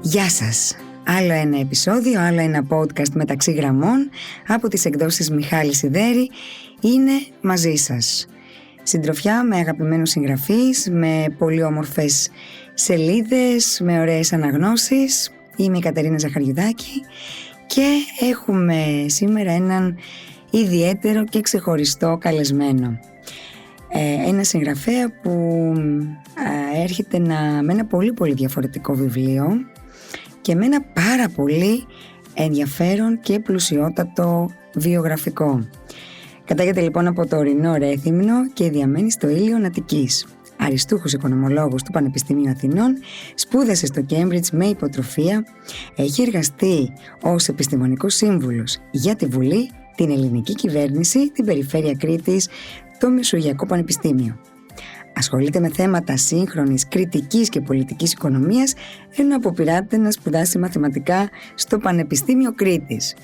Γεια σας! Άλλο ένα επεισόδιο, άλλο ένα podcast μεταξύ γραμμών από τις εκδόσεις Μιχάλη Σιδέρη είναι μαζί σας. Συντροφιά με αγαπημένους συγγραφείς, με πολύ όμορφες σελίδες, με ωραίες αναγνώσεις. Είμαι η Κατερίνα Ζαχαριουδάκη και έχουμε σήμερα έναν ιδιαίτερο και ξεχωριστό καλεσμένο. Ένα συγγραφέα που έρχεται με ένα πολύ διαφορετικό βιβλίο και με ένα πάρα πολύ ενδιαφέρον και πλουσιότατο βιογραφικό. Κατάγεται λοιπόν από το ορεινό Ρέθυμνο και διαμένει στο Ήλιον Αττικής. Αριστούχος οικονομολόγος του Πανεπιστημίου Αθηνών, σπούδασε στο Κέμπριτζ με υποτροφία, έχει εργαστεί ως επιστημονικός σύμβουλος για τη Βουλή, την ελληνική κυβέρνηση, την Περιφέρεια Κρήτης, το Μεσογειακό Πανεπιστήμιο. Ασχολείται με θέματα σύγχρονης κριτικής και πολιτικής οικονομίας, ενώ αποπειράται να σπουδάσει μαθηματικά στο Πανεπιστήμιο Κρήτης.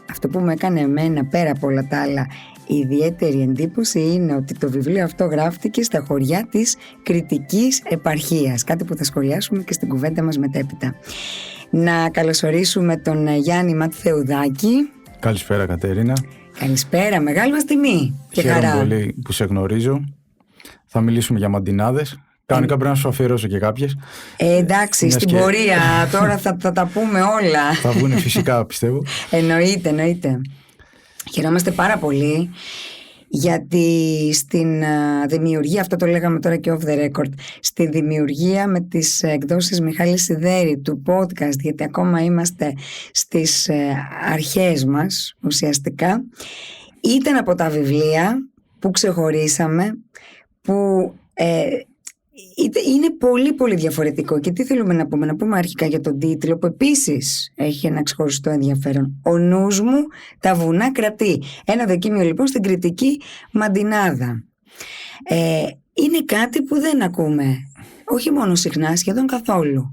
Αυτό που μου έκανε εμένα, πέρα από όλα τα άλλα, ιδιαίτερη εντύπωση είναι ότι το βιβλίο αυτό γράφτηκε στα χωριά της Κρητικής επαρχίας, κάτι που θα σχολιάσουμε και στην κουβέντα μας μετέπειτα. Να καλωσορίσουμε τον Γιάννη Ματθεουδάκη. Καλησπέρα Κατερίνα. Καλησπέρα, μεγάλη μας τιμή και χαρά. Χαίρομαι πολύ που σε γνωρίζω. Θα μιλήσουμε για μαντινάδες. Κανονικά πρέπει να σου αφιερώσω και κάποιες. Εντάξει, στην πορεία τώρα θα τα πούμε όλα. Θα βγουν φυσικά, πιστεύω. Εννοείται. Χαιρόμαστε πάρα πολύ γιατί στην δημιουργία, αυτό το λέγαμε τώρα και off the record, στη δημιουργία με τις εκδόσεις Μιχάλη Σιδέρη του podcast, γιατί ακόμα είμαστε στις αρχές μας ουσιαστικά, ήταν από τα βιβλία που ξεχωρίσαμε, που είναι πολύ διαφορετικό. Και τι θέλουμε να πούμε? Να πούμε αρχικά για τον τίτλο, που επίσης έχει ένα ξεχωριστό ενδιαφέρον. «Ο νους μου τα βουνά κρατεί». Ένα δοκίμιο λοιπόν στην κριτική μαντινάδα. Είναι κάτι που δεν ακούμε, όχι μόνο συχνά, σχεδόν καθόλου.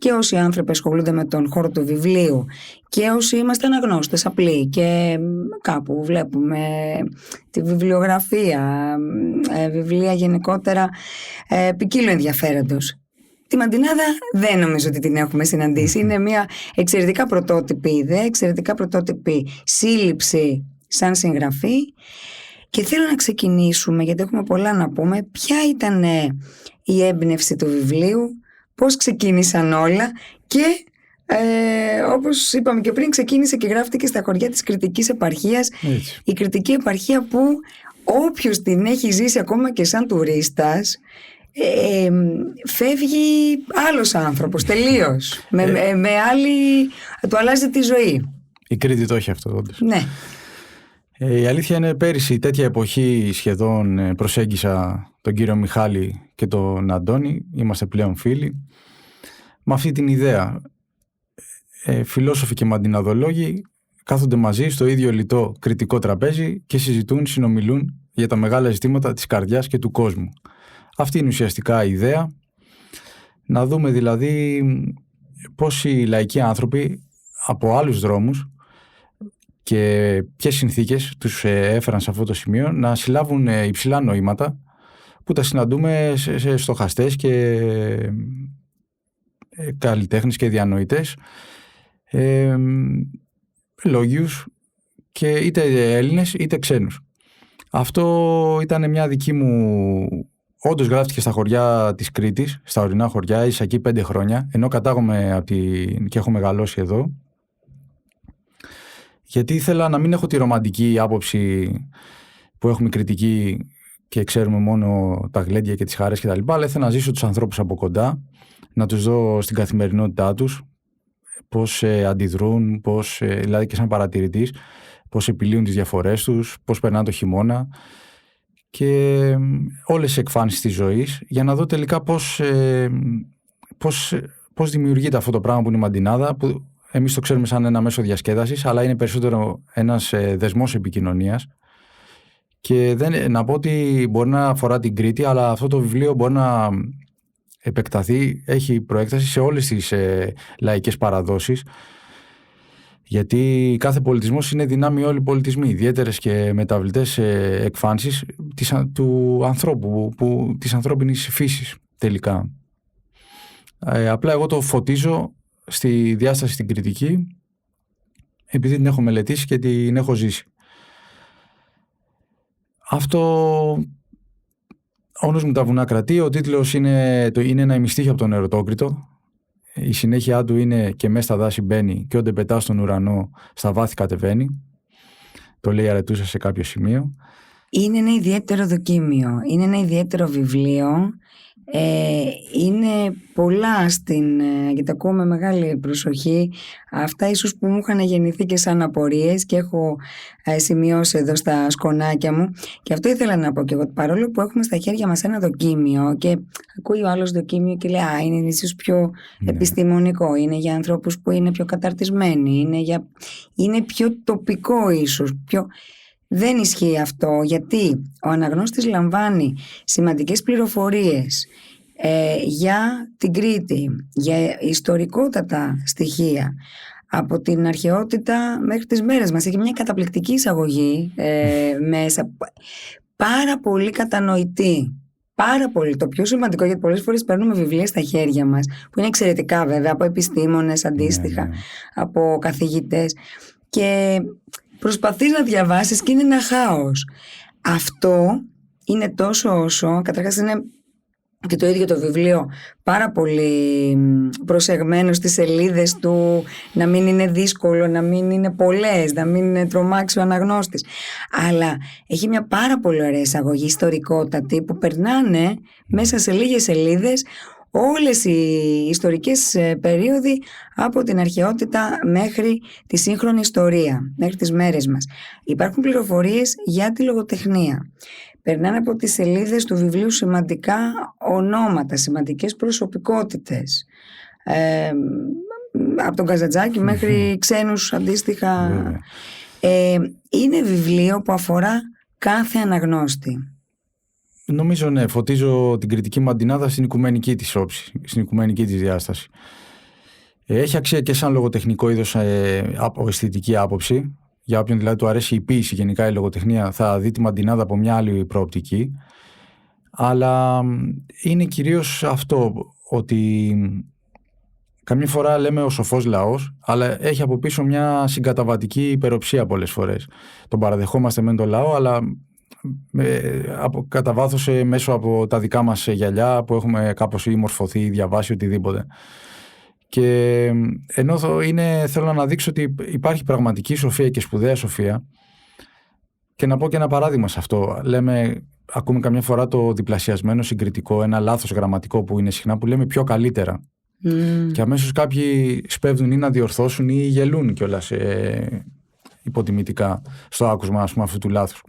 Και όσοι άνθρωποι ασχολούνται με τον χώρο του βιβλίου και όσοι είμαστε αναγνώστες απλοί και κάπου βλέπουμε τη βιβλιογραφία, βιβλία γενικότερα ποικίλου ενδιαφέροντος. Τη μαντινάδα δεν νομίζω ότι την έχουμε συναντήσει. Είναι μια εξαιρετικά πρωτότυπη ιδέα, εξαιρετικά πρωτότυπη σύλληψη σαν συγγραφή. Και θέλω να ξεκινήσουμε, γιατί έχουμε πολλά να πούμε, ποια ήταν η έμπνευση του βιβλίου, πώς ξεκίνησαν όλα και όπως είπαμε και πριν, ξεκίνησε και γράφτηκε στα χωριά της Κρητικής επαρχίας. Έτσι. Η Κρητική επαρχία που όποιος την έχει ζήσει ακόμα και σαν τουρίστας, φεύγει άλλος άνθρωπος τελείως. Με άλλη, του αλλάζει τη ζωή. Η Κρήτη το έχει αυτό όντως. Ναι. Η αλήθεια είναι, πέρυσι τέτοια εποχή σχεδόν προσέγγισα τον κύριο Μιχάλη και τον Αντώνη. Είμαστε πλέον φίλοι. Με αυτή την ιδέα, φιλόσοφοι και μαντιναδολόγοι κάθονται μαζί στο ίδιο λιτό κριτικό τραπέζι και συζητούν, συνομιλούν για τα μεγάλα ζητήματα της καρδιάς και του κόσμου. Αυτή είναι ουσιαστικά η ιδέα. Να δούμε δηλαδή πώς οι λαϊκοί άνθρωποι από άλλους δρόμους και ποιες συνθήκες τους έφεραν σε αυτό το σημείο να συλλάβουν υψηλά νοήματα που τα συναντούμε σε στοχαστές και καλλιτέχνες και διανοητές, λόγιους, και είτε Έλληνες είτε ξένους. Αυτό ήταν μια δική μου... Όντως γράφτηκε στα χωριά της Κρήτης, στα ορεινά χωριά, ίσα εκεί 5 χρόνια, ενώ κατάγομαι και έχω μεγαλώσει εδώ. Γιατί ήθελα να μην έχω τη ρομαντική άποψη που έχουμε κριτική και ξέρουμε μόνο τα γλέντια και τις χαρές κτλ. Αλλά ήθελα να ζήσω τους ανθρώπους από κοντά, να τους δω στην καθημερινότητά τους, πώς αντιδρούν, δηλαδή και σαν παρατηρητής, πώς επιλύουν τις διαφορές τους, πώς περνάνε το χειμώνα και όλες τις εκφάνσεις της ζωής, για να δω τελικά πώς δημιουργείται αυτό το πράγμα που είναι η μαντινάδα, που εμείς το ξέρουμε σαν ένα μέσο διασκέδασης, αλλά είναι περισσότερο ένας δεσμός επικοινωνίας. Και να πω ότι μπορεί να αφορά την Κρήτη, αλλά αυτό το βιβλίο μπορεί να επεκταθεί, έχει προέκταση σε όλες τις λαϊκές παραδόσεις, γιατί κάθε πολιτισμός είναι δυνάμει όλοι οι πολιτισμοί, ιδιαίτερες και μεταβλητές εκφάνσεις του ανθρώπου, της ανθρώπινης φύσης τελικά. Απλά εγώ το φωτίζω στη διάσταση στην κριτική, επειδή την έχω μελετήσει και την έχω ζήσει. Αυτό, «Όνος μου τα βουνά κρατεί», ο τίτλος είναι ένα ημιστίχιο από τον Ερωτόκριτο. Η συνέχεια του είναι «Και μες στα δάση μπαίνει και όντε πετά στον ουρανό στα βάθη κατεβαίνει». Το λέει η Αρετούσα σε κάποιο σημείο. Είναι ένα ιδιαίτερο δοκίμιο, είναι ένα ιδιαίτερο βιβλίο. Είναι πολλά και τα ακούω με μεγάλη προσοχή. Αυτά ίσως που μου είχαν γεννηθεί και σαν απορίες και έχω σημειώσει εδώ στα σκονάκια μου. Και αυτό ήθελα να πω και εγώ, παρόλο που έχουμε στα χέρια μας ένα δοκίμιο και ακούει ο άλλος δοκίμιο και λέει είναι ίσως πιο επιστημονικό, είναι για ανθρώπους που είναι πιο καταρτισμένοι, είναι πιο τοπικό ίσως, Δεν ισχύει αυτό, γιατί ο αναγνώστης λαμβάνει σημαντικές πληροφορίες για την Κρήτη, για ιστορικότατα στοιχεία από την αρχαιότητα μέχρι τις μέρες μας. Έχει μια καταπληκτική εισαγωγή μέσα, πάρα πολύ κατανοητή. Πάρα πολύ. Το πιο σημαντικό, γιατί πολλές φορές παίρνουμε βιβλία στα χέρια μας, που είναι εξαιρετικά βέβαια, από επιστήμονες αντίστοιχα, από καθηγητές, και προσπαθείς να διαβάσεις και είναι ένα χάος. Αυτό είναι τόσο όσο, καταρχάς είναι και το ίδιο το βιβλίο πάρα πολύ προσεγμένο στις σελίδες του, να μην είναι δύσκολο, να μην είναι πολλές, να μην τρομάξει ο αναγνώστης. Αλλά έχει μια πάρα πολύ ωραία εισαγωγή ιστορικότατη που περνάνε μέσα σε λίγες σελίδες όλες οι ιστορικές περίοδοι από την αρχαιότητα μέχρι τη σύγχρονη ιστορία, μέχρι τις μέρες μας. Υπάρχουν πληροφορίες για τη λογοτεχνία. Περνάνε από τις σελίδες του βιβλίου σημαντικά ονόματα, σημαντικές προσωπικότητες. Από τον Καζαντζάκη μέχρι ξένους αντίστοιχα. Είναι βιβλίο που αφορά κάθε αναγνώστη. Νομίζω φωτίζω την κριτική μου αντινάδα στην οικουμενική της όψη, στην οικουμενική της διάσταση. Έχει αξία και σαν λογοτεχνικό είδος από αισθητική άποψη. Για όποιον δηλαδή του αρέσει η ποίηση, γενικά η λογοτεχνία, θα δει τη Μαντινάδα από μια άλλη προοπτική. Αλλά είναι κυρίως αυτό, ότι καμιά φορά λέμε ο σοφός λαός, αλλά έχει από πίσω μια συγκαταβατική υπεροψία πολλές φορές. Τον παραδεχόμαστε μεν τον λαό, αλλά κατά βάθος μέσω από τα δικά μας γυαλιά που έχουμε κάπως ή μορφωθεί ή διαβάσει οτιδήποτε. Και ενώ θέλω να δείξω ότι υπάρχει πραγματική σοφία και σπουδαία σοφία, και να πω και ένα παράδειγμα σε αυτό. Ακούμε καμιά φορά το διπλασιασμένο συγκριτικό, ένα λάθος γραμματικό που είναι συχνά, που λέμε πιο καλύτερα. Και αμέσως κάποιοι σπέβδουν ή να διορθώσουν ή γελούν κιόλας υποτιμητικά στο άκουσμα, ας πούμε, αυτού του λάθους.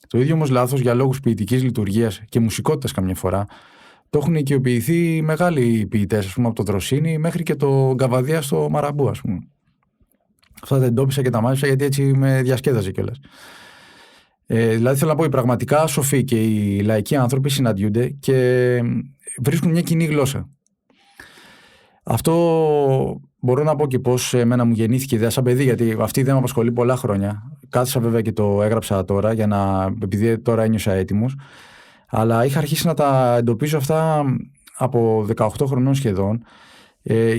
Το ίδιο όμως λάθος, για λόγους ποιητικής λειτουργίας και μουσικότητας καμιά φορά, το έχουν οικειοποιηθεί μεγάλοι ποιητές, ας πούμε, από το Δροσίνη μέχρι και το Γκαβαδία στο Μαραμπού, ας πούμε. Αυτά τα εντόπισα και τα μάζεψα γιατί έτσι με διασκέδαζε κιόλας. Δηλαδή θέλω να πω, οι πραγματικά σοφοί και οι λαϊκοί άνθρωποι συναντιούνται και βρίσκουν μια κοινή γλώσσα. Αυτό μπορώ να πω και πώς εμένα μου γεννήθηκε ιδέα σαν παιδί, γιατί αυτή η ιδέα με απασχολεί πολλά χρόνια. Κάθισα βέβαια και το έγραψα τώρα, επειδή τώρα ένιωσα έτοιμος. Αλλά είχα αρχίσει να τα εντοπίζω αυτά από 18 χρονών σχεδόν.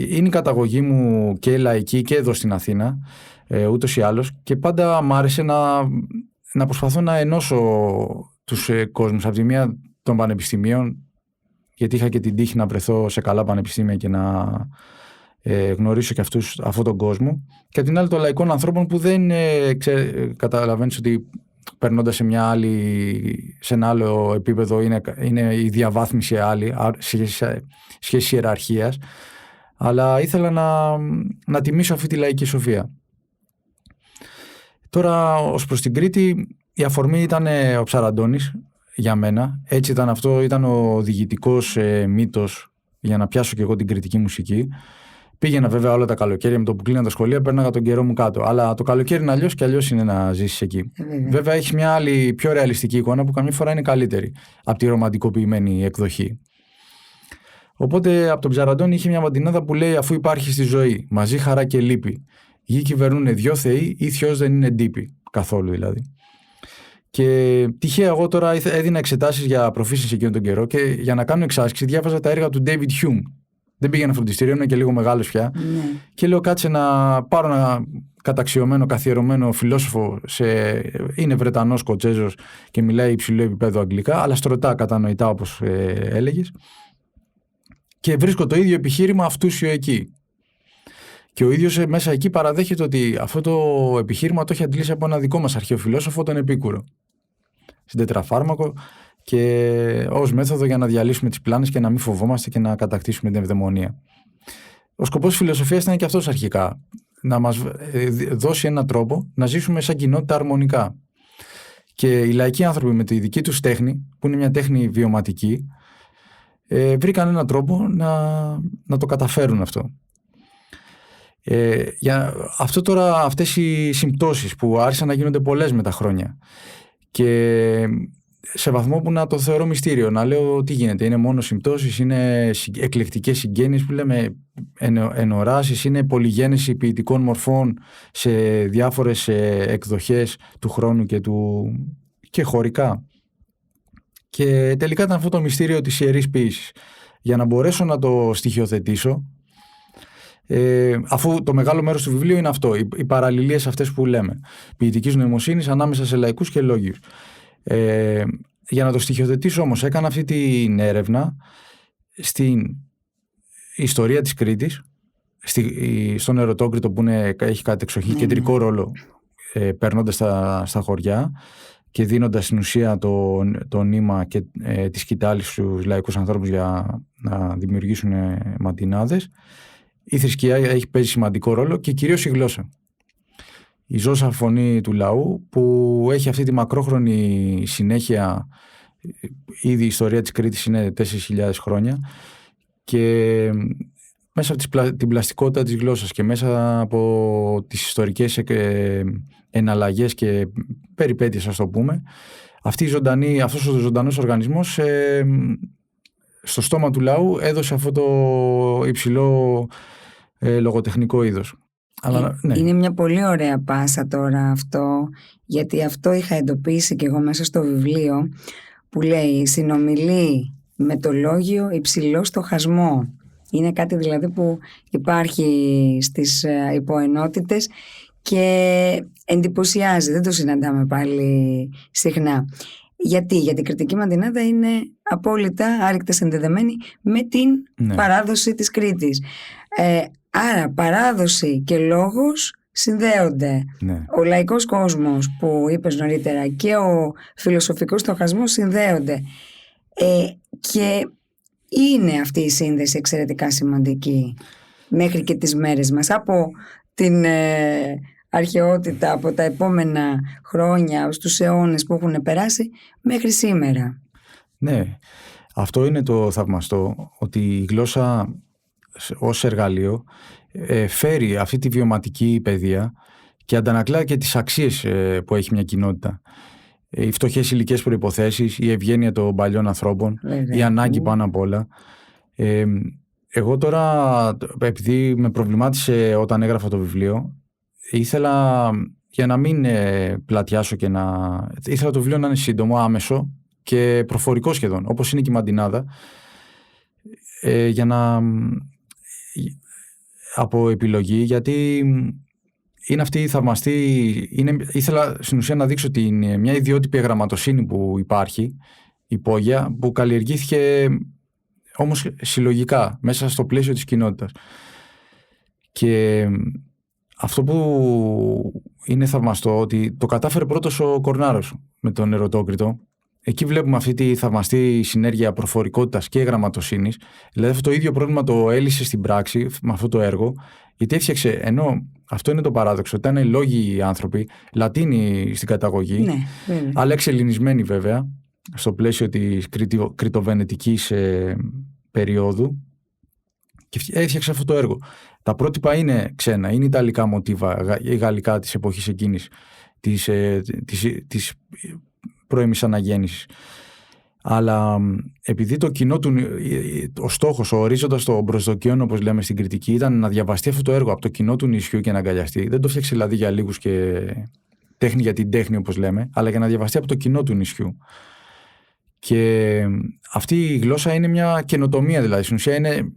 Είναι η καταγωγή μου και λαϊκή και εδώ στην Αθήνα, ούτως ή άλλως, και πάντα μ' άρεσε να προσπαθώ να ενώσω τους κόσμους. Από τη μία των πανεπιστημίων, γιατί είχα και την τύχη να βρεθώ σε καλά πανεπιστήμια και να γνωρίσω και αυτόν τον κόσμο, και από την άλλη των λαϊκών ανθρώπων που δεν καταλαβαίνεις ότι περνώντας σε ένα άλλο επίπεδο είναι η διαβάθμιση άλλη, σχέση ιεραρχίας, αλλά ήθελα να τιμήσω αυτή τη λαϊκή σοφία. Τώρα, ως προς την Κρήτη, η αφορμή ήταν ο Ψαραντώνης για μένα. Έτσι ήταν αυτό, ήταν ο οδηγητικός μύτος για να πιάσω και εγώ την κριτική μουσική. Πήγαινα βέβαια όλα τα καλοκαίρια, με το που κλείναν τα σχολεία, πέρναγα τον καιρό μου κάτω. Αλλά το καλοκαίρι είναι αλλιώς και αλλιώς είναι να ζήσεις εκεί. Βέβαια, έχει μια άλλη, πιο ρεαλιστική εικόνα που καμιά φορά είναι καλύτερη από τη ρομαντικοποιημένη εκδοχή. Οπότε από τον Ψαραντώνη είχε μια μαντινάδα που λέει: αφού υπάρχει στη ζωή, μαζί χαρά και λύπη. Γη κυβερνούνε δυο θεοί, ή θειός δεν είναι ντύπη. Καθόλου δηλαδή. Και τυχαία εγώ τώρα έδινα εξετάσεις για προφήσεις εκείνον τον καιρό και για να κάνω εξάσκηση διάβαζα τα έργα του David Hume. Δεν πήγαινα φροντιστήριο, είναι και λίγο μεγάλος πια. Ναι. Και λέω κάτσε να πάρω ένα καταξιωμένο, καθιερωμένο φιλόσοφο. Είναι Βρετανός, Σκοτσέζος και μιλάει υψηλό επίπεδο αγγλικά, αλλά στρωτά, κατανοητά όπως έλεγες. Και βρίσκω το ίδιο επιχείρημα αυτούσιο εκεί. Και ο ίδιος μέσα εκεί παραδέχεται ότι αυτό το επιχείρημα το έχει αντλήσει από ένα δικό μας αρχαιοφιλόσοφο, τον Επίκουρο. Στην τετραφάρμακο και ως μέθοδο για να διαλύσουμε τις πλάνες και να μην φοβόμαστε και να κατακτήσουμε την ευδαιμονία. Ο σκοπός της φιλοσοφίας ήταν και αυτός αρχικά. Να μας δώσει έναν τρόπο να ζήσουμε σαν κοινότητα αρμονικά. Και οι λαϊκοί άνθρωποι με τη δική τους τέχνη, που είναι μια τέχνη βιωματική, βρήκαν έναν τρόπο να το καταφέρουν αυτό. Για αυτό τώρα, αυτές οι συμπτώσεις που άρχισαν να γίνονται πολλές με τα χρόνια και σε βαθμό που να το θεωρώ μυστήριο, να λέω τι γίνεται, είναι μόνο συμπτώσεις, είναι εκλεκτικές συγγένειες που λέμε, ενοράσεις, είναι πολυγένεση ποιητικών μορφών σε διάφορες εκδοχές του χρόνου και χωρικά. Και τελικά ήταν αυτό το μυστήριο της ιερής ποίησης. Για να μπορέσω να το στοιχειοθετήσω, αφού το μεγάλο μέρος του βιβλίου είναι αυτό, οι παραλληλίες αυτές που λέμε, ποιητικής νοημοσύνης ανάμεσα σε λαϊκούς και λόγιους. Για να το στοιχειοθετήσω όμως, έκανα αυτή την έρευνα στην ιστορία της Κρήτης, στον Ερωτόκριτο που έχει κατεξοχήν κεντρικό ρόλο, περνώντας στα χωριά και δίνοντας στην ουσία το νήμα και τη σκητάλη στους λαϊκούς ανθρώπους για να δημιουργήσουν μαντινάδες. Η θρησκεία έχει παίζει σημαντικό ρόλο και κυρίως η γλώσσα. Η ζώσα φωνή του λαού που έχει αυτή τη μακρόχρονη συνέχεια. Ήδη η ιστορία της Κρήτης είναι 4.000 χρόνια και μέσα από την πλαστικότητα της γλώσσας και μέσα από τις ιστορικές εναλλαγές και περιπέτειες, ας το πούμε, αυτός ο ζωντανός οργανισμός στο στόμα του λαού έδωσε αυτό το υψηλό λογοτεχνικό είδος. Αλλά, ναι. Είναι μια πολύ ωραία πάσα τώρα αυτό, γιατί αυτό είχα εντοπίσει και εγώ μέσα στο βιβλίο που λέει συνομιλεί με το λόγιο υψηλό στοχασμό. Είναι κάτι δηλαδή που υπάρχει στις υποενότητες και εντυπωσιάζει, δεν το συναντάμε πάλι συχνά. Γιατί η κριτική μαντινάδα είναι απόλυτα άρρηκτα συνδεδεμένη με την παράδοση της Κρήτης. Άρα παράδοση και λόγος συνδέονται. Ναι. Ο λαϊκός κόσμος που είπες νωρίτερα και ο φιλοσοφικός στοχασμός συνδέονται. Και είναι αυτή η σύνδεση εξαιρετικά σημαντική μέχρι και τις μέρες μας. Από την αρχαιότητα, από τα επόμενα χρόνια στους αιώνες που έχουν περάσει μέχρι σήμερα. Ναι, αυτό είναι το θαυμαστό, ότι η γλώσσα ως εργαλείο φέρει αυτή τη βιωματική παιδεία και αντανακλά και τις αξίες που έχει μια κοινότητα. Οι φτωχές υλικές προϋποθέσεις, η ευγένεια των παλιών ανθρώπων, η ανάγκη πάνω απ' όλα. Εγώ τώρα, επειδή με προβλημάτισε όταν έγραφα το βιβλίο, ήθελα, για να μην πλατιάσω και ήθελα το βιβλίο να είναι σύντομο, άμεσο και προφορικό σχεδόν, όπως είναι και η Μαντινάδα, για να... από επιλογή, γιατί είναι αυτή η θαυμαστή... ήθελα στην ουσία να δείξω μια ιδιότυπη γραμματοσύνη που υπάρχει, υπόγεια, που καλλιεργήθηκε όμως συλλογικά, μέσα στο πλαίσιο της κοινότητας. Και αυτό που είναι θαυμαστό, ότι το κατάφερε πρώτος ο Κορνάρος με τον Ερωτόκριτο. Εκεί βλέπουμε αυτή τη θαυμαστή συνέργεια προφορικότητας και γραμματοσύνης. Δηλαδή αυτό το ίδιο πρόβλημα το έλυσε στην πράξη με αυτό το έργο, γιατί έφτιαξε, ενώ αυτό είναι το παράδοξο, ήταν λόγοι άνθρωποι, Λατίνοι στην καταγωγή, ναι, αλλά εξελληνισμένοι βέβαια, στο πλαίσιο της κρητοβενετικής περίοδου, και έφτιαξε αυτό το έργο. Τα πρότυπα είναι ξένα, είναι ιταλικά μοτίβα, γαλλικά της εποχής εκείνης, της πρώιμης αναγέννησης. Αλλά επειδή το κοινό του, ο στόχος, ο ορίζοντας των προσδοκιών, όπως λέμε στην κριτική, ήταν να διαβαστεί αυτό το έργο από το κοινό του νησιού και να αγκαλιαστεί. Δεν το φτιάξε δηλαδή για λίγους και τέχνη για την τέχνη, όπως λέμε, αλλά για να διαβαστεί από το κοινό του νησιού. Και αυτή η γλώσσα είναι μια καινοτομία, δηλαδή στην ουσία είναι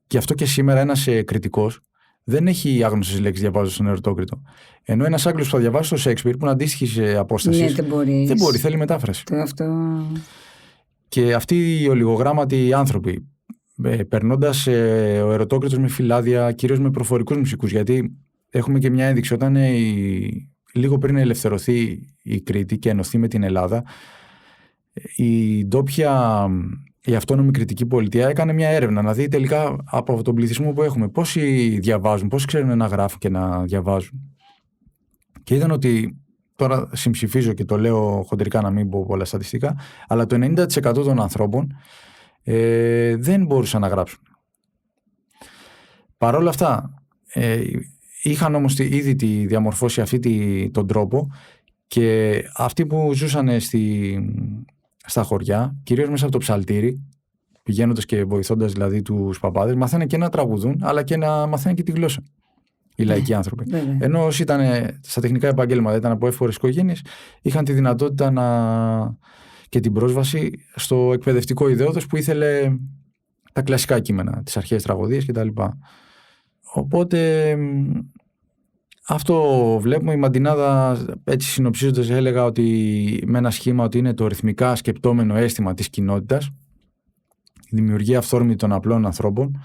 και αυτό και σήμερα ένας κριτικός δεν έχει άγνωστες λέξεις διαβάζοντας στον Ερωτόκριτο. Ενώ ένας Άγγλος που θα διαβάσει το Σέξπιρ, που είναι αντίστοιχη απόσταση, Ναι, δεν μπορεί, θέλει μετάφραση. Αυτό... Και αυτοί οι ολιγογράμματοι άνθρωποι, περνώντας ο Ερωτόκριτος με φυλάδια, κυρίως με προφορικούς μουσικούς, γιατί έχουμε και μια ένδειξη όταν λίγο πριν ελευθερωθεί η Κρήτη και ενωθεί με την Ελλάδα, η ντόπια, η αυτόνομη κριτική πολιτεία έκανε μια έρευνα να δει τελικά από τον πληθυσμό που έχουμε πόσοι διαβάζουν, πόσοι ξέρουν να γράφουν και να διαβάζουν. Και είδαν ότι, τώρα συμψηφίζω και το λέω χοντρικά να μην πω πολλά στατιστικά, αλλά το 90% των ανθρώπων δεν μπορούσαν να γράψουν. Παρ' όλα αυτά, είχαν όμως ήδη διαμορφώσει τον τρόπο, και αυτοί που ζούσαν στα χωριά, κυρίως μέσα από το ψαλτήρι, πηγαίνοντας και βοηθώντας δηλαδή τους παπάδες, μαθαίνουν και να τραγουδούν, αλλά και να μαθαίνουν και τη γλώσσα. Οι λαϊκοί άνθρωποι. Ενώ όσοι ήταν στα τεχνικά επαγγέλματα, ήταν από εύπορες οικογένειες, είχαν τη δυνατότητα και την πρόσβαση στο εκπαιδευτικό ιδεώδες που ήθελε τα κλασικά κείμενα, τις αρχαίες τραγωδίες κτλ. Οπότε αυτό βλέπουμε. Η Μαντινάδα, έτσι συνοψίζοντας, έλεγα ότι με ένα σχήμα ότι είναι το ρυθμικά σκεπτόμενο αίσθημα της κοινότητας, η δημιουργία αυθόρμητη των απλών ανθρώπων,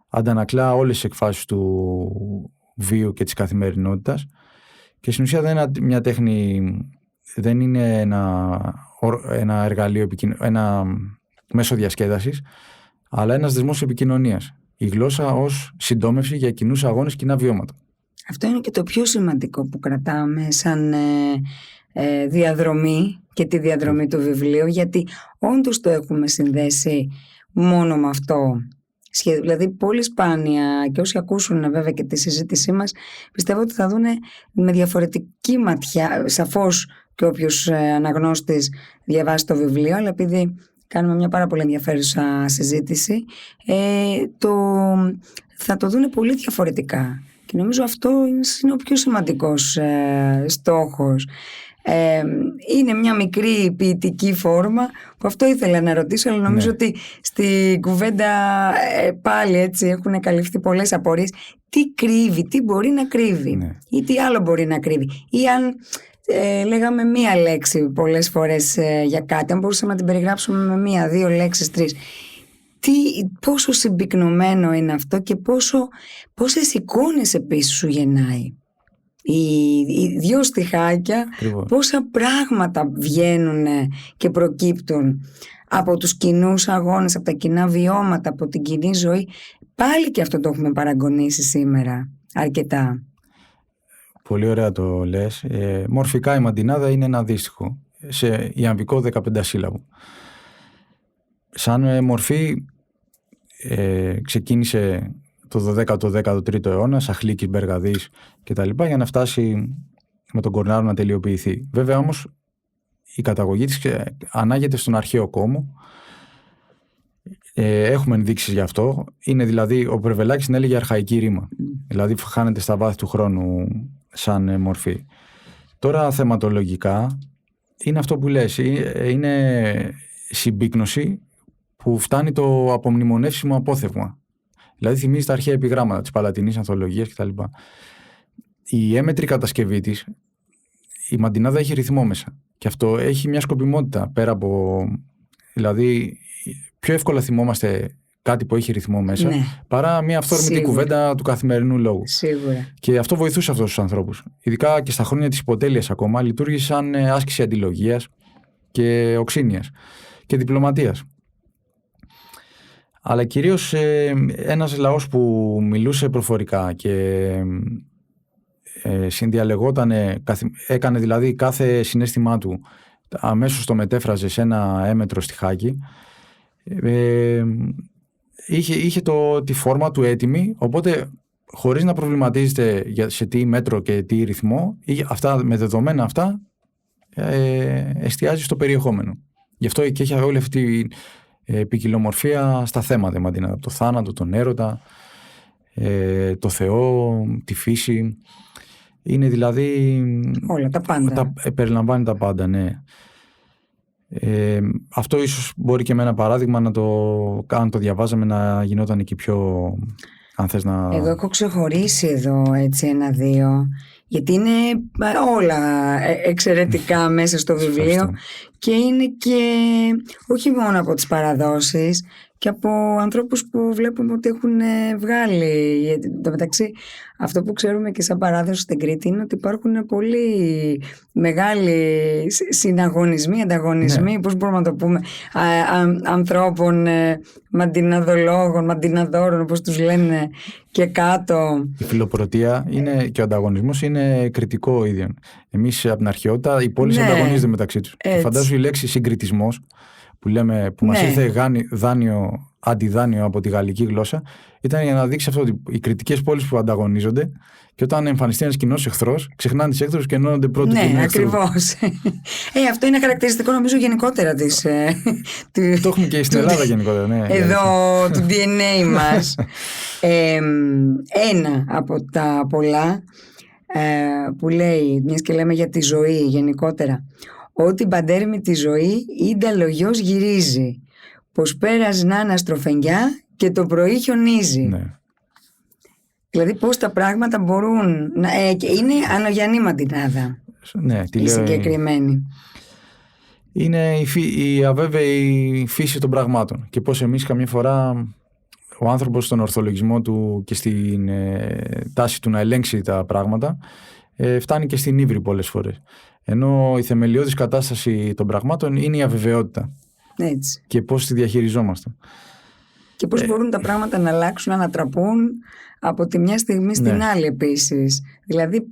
αντανακλά όλες τις εκφάσεις του βίου και της καθημερινότητας, και στην ουσία δεν είναι μια τέχνη, δεν είναι ένα εργαλείο, ένα μέσο διασκέδασης, αλλά ένας δεσμός επικοινωνίας. Η γλώσσα ως συντόμευση για κοινούς αγώνες, κοινά βιώματα. Αυτό είναι και το πιο σημαντικό που κρατάμε σαν διαδρομή, και τη διαδρομή του βιβλίου, γιατί όντως το έχουμε συνδέσει μόνο με αυτό. Δηλαδή πολύ σπάνια, και όσοι ακούσουν βέβαια και τη συζήτησή μας, πιστεύω ότι θα δουν με διαφορετική ματιά, σαφώς και όποιος αναγνώστης διαβάσει το βιβλίο, αλλά επειδή κάνουμε μια πάρα πολύ ενδιαφέρουσα συζήτηση, θα το δουν πολύ διαφορετικά. Και νομίζω αυτό είναι ο πιο σημαντικός στόχος. Είναι μια μικρή ποιητική φόρμα που αυτό ήθελα να ρωτήσω, αλλά νομίζω ότι στη κουβέντα πάλι έτσι έχουν καλυφθεί πολλές απορίες. Τι κρύβει, τι μπορεί να κρύβει, ή τι άλλο μπορεί να κρύβει, ή αν λέγαμε μία λέξη πολλές φορές για κάτι, αν μπορούσαμε να την περιγράψουμε με μία, δύο λέξεις, τρεις. Πόσο συμπυκνωμένο είναι αυτό, και πόσες εικόνες επίσης σου γεννάει. Οι δύο στιχάκια, πόσα πράγματα βγαίνουν και προκύπτουν από τους κοινούς αγώνες, από τα κοινά βιώματα, από την κοινή ζωή. Πάλι και αυτό το έχουμε παραγωνίσει σήμερα αρκετά. Πολύ ωραία το λες. Μορφικά η Μαντινάδα είναι ένα αντίστοιχο σε ιαμβικό 15 σύλλαβο. Σαν μορφή ξεκίνησε το 13ο αιώνα, Σαχλίκης, Μπεργαδής κτλ., για να φτάσει με τον Κορνάρο να τελειοποιηθεί. Βέβαια όμως η καταγωγή της ανάγεται στον αρχαίο κόμο. Έχουμε ενδείξεις γι' αυτό. Είναι δηλαδή, ο Περβελάκης την έλεγε αρχαϊκή ρήμα. Δηλαδή χάνεται στα βάθη του χρόνου σαν μορφή. Τώρα θεματολογικά είναι αυτό που λες. Είναι συμπίκνωση που φτάνει το απομνημονεύσιμο απόθεμα. Δηλαδή θυμίζει τα αρχαία επιγράμματα της Παλατινής Ανθολογίας κτλ. Η έμετρη κατασκευή της, η Μαντινάδα έχει ρυθμό μέσα. Και αυτό έχει μια σκοπιμότητα πέρα από. Δηλαδή, πιο εύκολα θυμόμαστε κάτι που έχει ρυθμό μέσα, παρά μια αυθόρμητη κουβέντα του καθημερινού λόγου. Σίγουρα. Και αυτό βοηθούσε αυτούς τους ανθρώπους. Ειδικά και στα χρόνια της υποτέλειας ακόμα, λειτουργήσε σαν άσκηση αντιλογίας και οξύνιας και διπλωματίας. Αλλά κυρίως ένας λαός που μιλούσε προφορικά και συνδιαλεγόταν, έκανε δηλαδή κάθε συναίσθημά του, αμέσως το μετέφραζε σε ένα έμετρο στιχάκι, είχε τη φόρμα του έτοιμη, οπότε χωρίς να προβληματίζεται σε τι μέτρο και τι ρυθμό, με δεδομένα αυτά εστιάζει στο περιεχόμενο. Γι' αυτό και έχει όλη αυτή ποικιλομορφία στα θέματα, από το θάνατο, τον έρωτα, το Θεό, τη φύση. Είναι δηλαδή όλα τα πάντα. Περιλαμβάνει τα πάντα, ναι. Αυτό ίσως μπορεί και με ένα παράδειγμα αν το διαβάζαμε να γινόταν εκεί πιο... Αν θες να... Εγώ έχω ξεχωρίσει εδώ έτσι 1-2, γιατί είναι όλα εξαιρετικά μέσα στο βιβλίο και είναι και όχι μόνο από τις παραδόσεις και από ανθρώπους που βλέπουμε ότι έχουν βγάλει. Εν τω μεταξύ, αυτό που ξέρουμε και σαν παράδοση στην Κρήτη είναι ότι υπάρχουν πολύ μεγάλοι συναγωνισμοί, ανταγωνισμοί, πώς μπορούμε να το πούμε, ανθρώπων, μαντιναδολόγων, μαντιναδόρων, όπως τους λένε και κάτω. Η φιλοπρωτεία και ο ανταγωνισμός είναι κριτικό ίδιο. Εμείς από την αρχαιότητα οι πόλεις ανταγωνίζονται μεταξύ τους. Φαντάζομαι η λέξη συγκριτισμός που μας ήρθε αντιδάνειο από τη γαλλική γλώσσα, ήταν για να δείξει αυτό ότι οι κριτικές πόλεις που ανταγωνίζονται και όταν εμφανιστεί ένας κοινός εχθρός, ξεχνάνε τις εχθρούς και ενώνονται πρώτοι του εχθρού. Ναι, ακριβώς. Αυτό είναι χαρακτηριστικό νομίζω γενικότερα της... Το έχουμε και στην Ελλάδα γενικότερα. Ναι, εδώ του DNA μας. Ένα από τα πολλά που λέει, μιας και λέμε για τη ζωή γενικότερα, ότι μπαντέρμη τη ζωή ίντα λογιός γυρίζει, πως πέρας να αναστροφενιά και το πρωί χιονίζει. Ναι. Δηλαδή πώς τα πράγματα μπορούν να... είναι ανογιανή μαντινάδα. Ναι, η συγκεκριμένη. Είναι η αβέβαιη φύση των πραγμάτων και πώς εμείς καμιά φορά ο άνθρωπος στον ορθολογισμό του και στην τάση του να ελέγξει τα πράγματα φτάνει και στην ύβρι πολλές φορές. Ενώ η θεμελιώδης κατάσταση των πραγμάτων είναι η αβεβαιότητα. Έτσι. Και πώς τη διαχειριζόμαστε. Και πώς μπορούν τα πράγματα να αλλάξουν, να ανατραπούν από τη μια στιγμή στην άλλη επίσης. Δηλαδή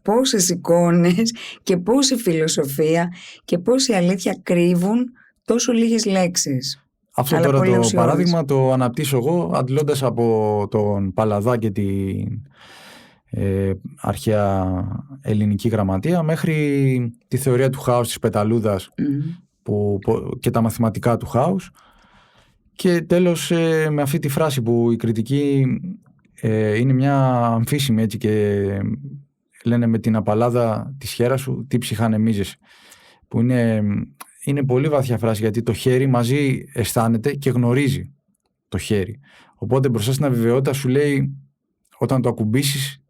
πόσες εικόνες και πόση φιλοσοφία και πόση αλήθεια κρύβουν τόσο λίγες λέξεις. Αυτό τώρα το παράδειγμα το αναπτύσσω εγώ αντλώντας από τον Παλαδά και την αρχαία ελληνική γραμματεία μέχρι τη θεωρία του χάους της Πεταλούδας και τα μαθηματικά του χάους και τέλος με αυτή τη φράση που η κριτική είναι μια αμφίσιμη έτσι και λένε με την απαλάδα της χέρας σου τι ψυχανεμίζεσαι, που είναι πολύ βαθιά φράση γιατί το χέρι μαζί αισθάνεται και γνωρίζει το χέρι, οπότε μπροστά στην αβεβαιότητα σου λέει όταν το ακουμπήσεις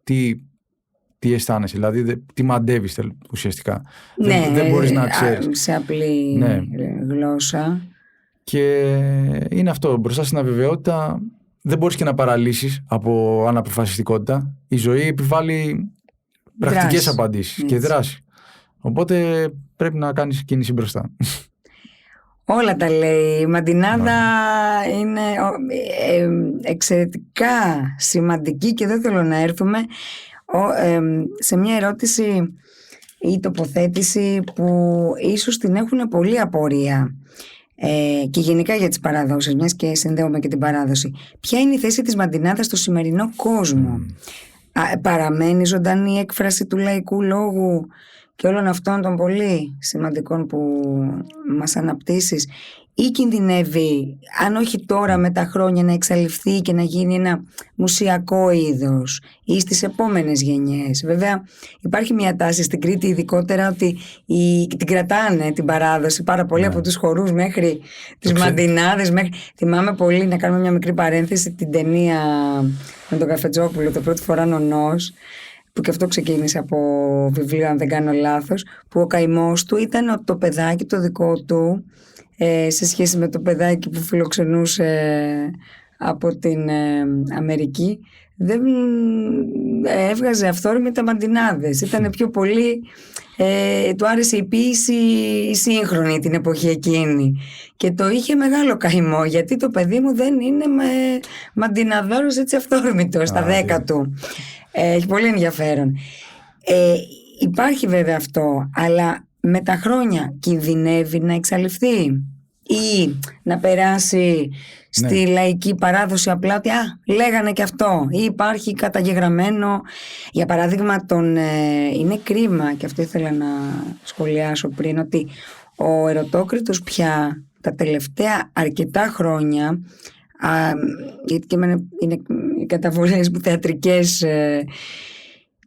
τι αισθάνεσαι, δηλαδή τι μαντεύεις ουσιαστικά. Ναι, δεν μπορείς να ξέρεις. Σε απλή γλώσσα. Και είναι αυτό, μπροστά στην αβεβαιότητα δεν μπορείς και να παραλύσεις από αναποφασιστικότητα. Η ζωή επιβάλλει πρακτικές απαντήσεις και δράση. Οπότε πρέπει να κάνεις κίνηση μπροστά. Όλα τα λέει. Η μαντινάδα είναι εξαιρετικά σημαντική και δεν θέλω να έρθουμε σε μια ερώτηση ή τοποθέτηση που ίσως την έχουν πολλή απορία και γενικά για τις παραδόσεις, μιας και συνδέουμε και την παράδοση. Ποια είναι η θέση της μαντινάδας στο σημερινό κόσμο? Παραμένει ζωντανή η έκφραση του λαϊκού λόγου και όλων αυτών των πολύ σημαντικών που μας αναπτύσσεις, ή κινδυνεύει, αν όχι τώρα με τα χρόνια, να εξαλειφθεί και να γίνει ένα μουσιακό είδος ή στις επόμενες γενιές? Βέβαια υπάρχει μια τάση στην Κρήτη ειδικότερα ότι την κρατάνε την παράδοση πάρα πολύ από τους χορούς μέχρι τις μαντινάδες. Θυμάμαι πολύ, να κάνουμε μια μικρή παρένθεση, την ταινία με τον Καφετζόπουλο, το πρώτη φορά νονός, που και αυτό ξεκίνησε από βιβλίο αν δεν κάνω λάθος, που ο καημός του ήταν το παιδάκι το δικό του σε σχέση με το παιδάκι που φιλοξενούσε από την Αμερική, δεν έβγαζε αυθόρμητα μαντινάδες. Ήταν πιο πολύ του άρεσε η ποίηση η σύγχρονη την εποχή εκείνη και το είχε μεγάλο καημό, γιατί το παιδί μου δεν είναι μαντιναδόρος έτσι αυθόρμητος στα 10 του. Έχει πολύ ενδιαφέρον. Υπάρχει βέβαια αυτό, αλλά με τα χρόνια κινδυνεύει να εξαλειφθεί ή να περάσει στη λαϊκή παράδοση απλά ότι λέγανε και αυτό, ή υπάρχει καταγεγραμμένο. Για παράδειγμα είναι κρίμα, και αυτό ήθελα να σχολιάσω πριν, ότι ο Ερωτόκριτος πια τα τελευταία αρκετά χρόνια, γιατί και είναι οι καταβολές μου θεατρικές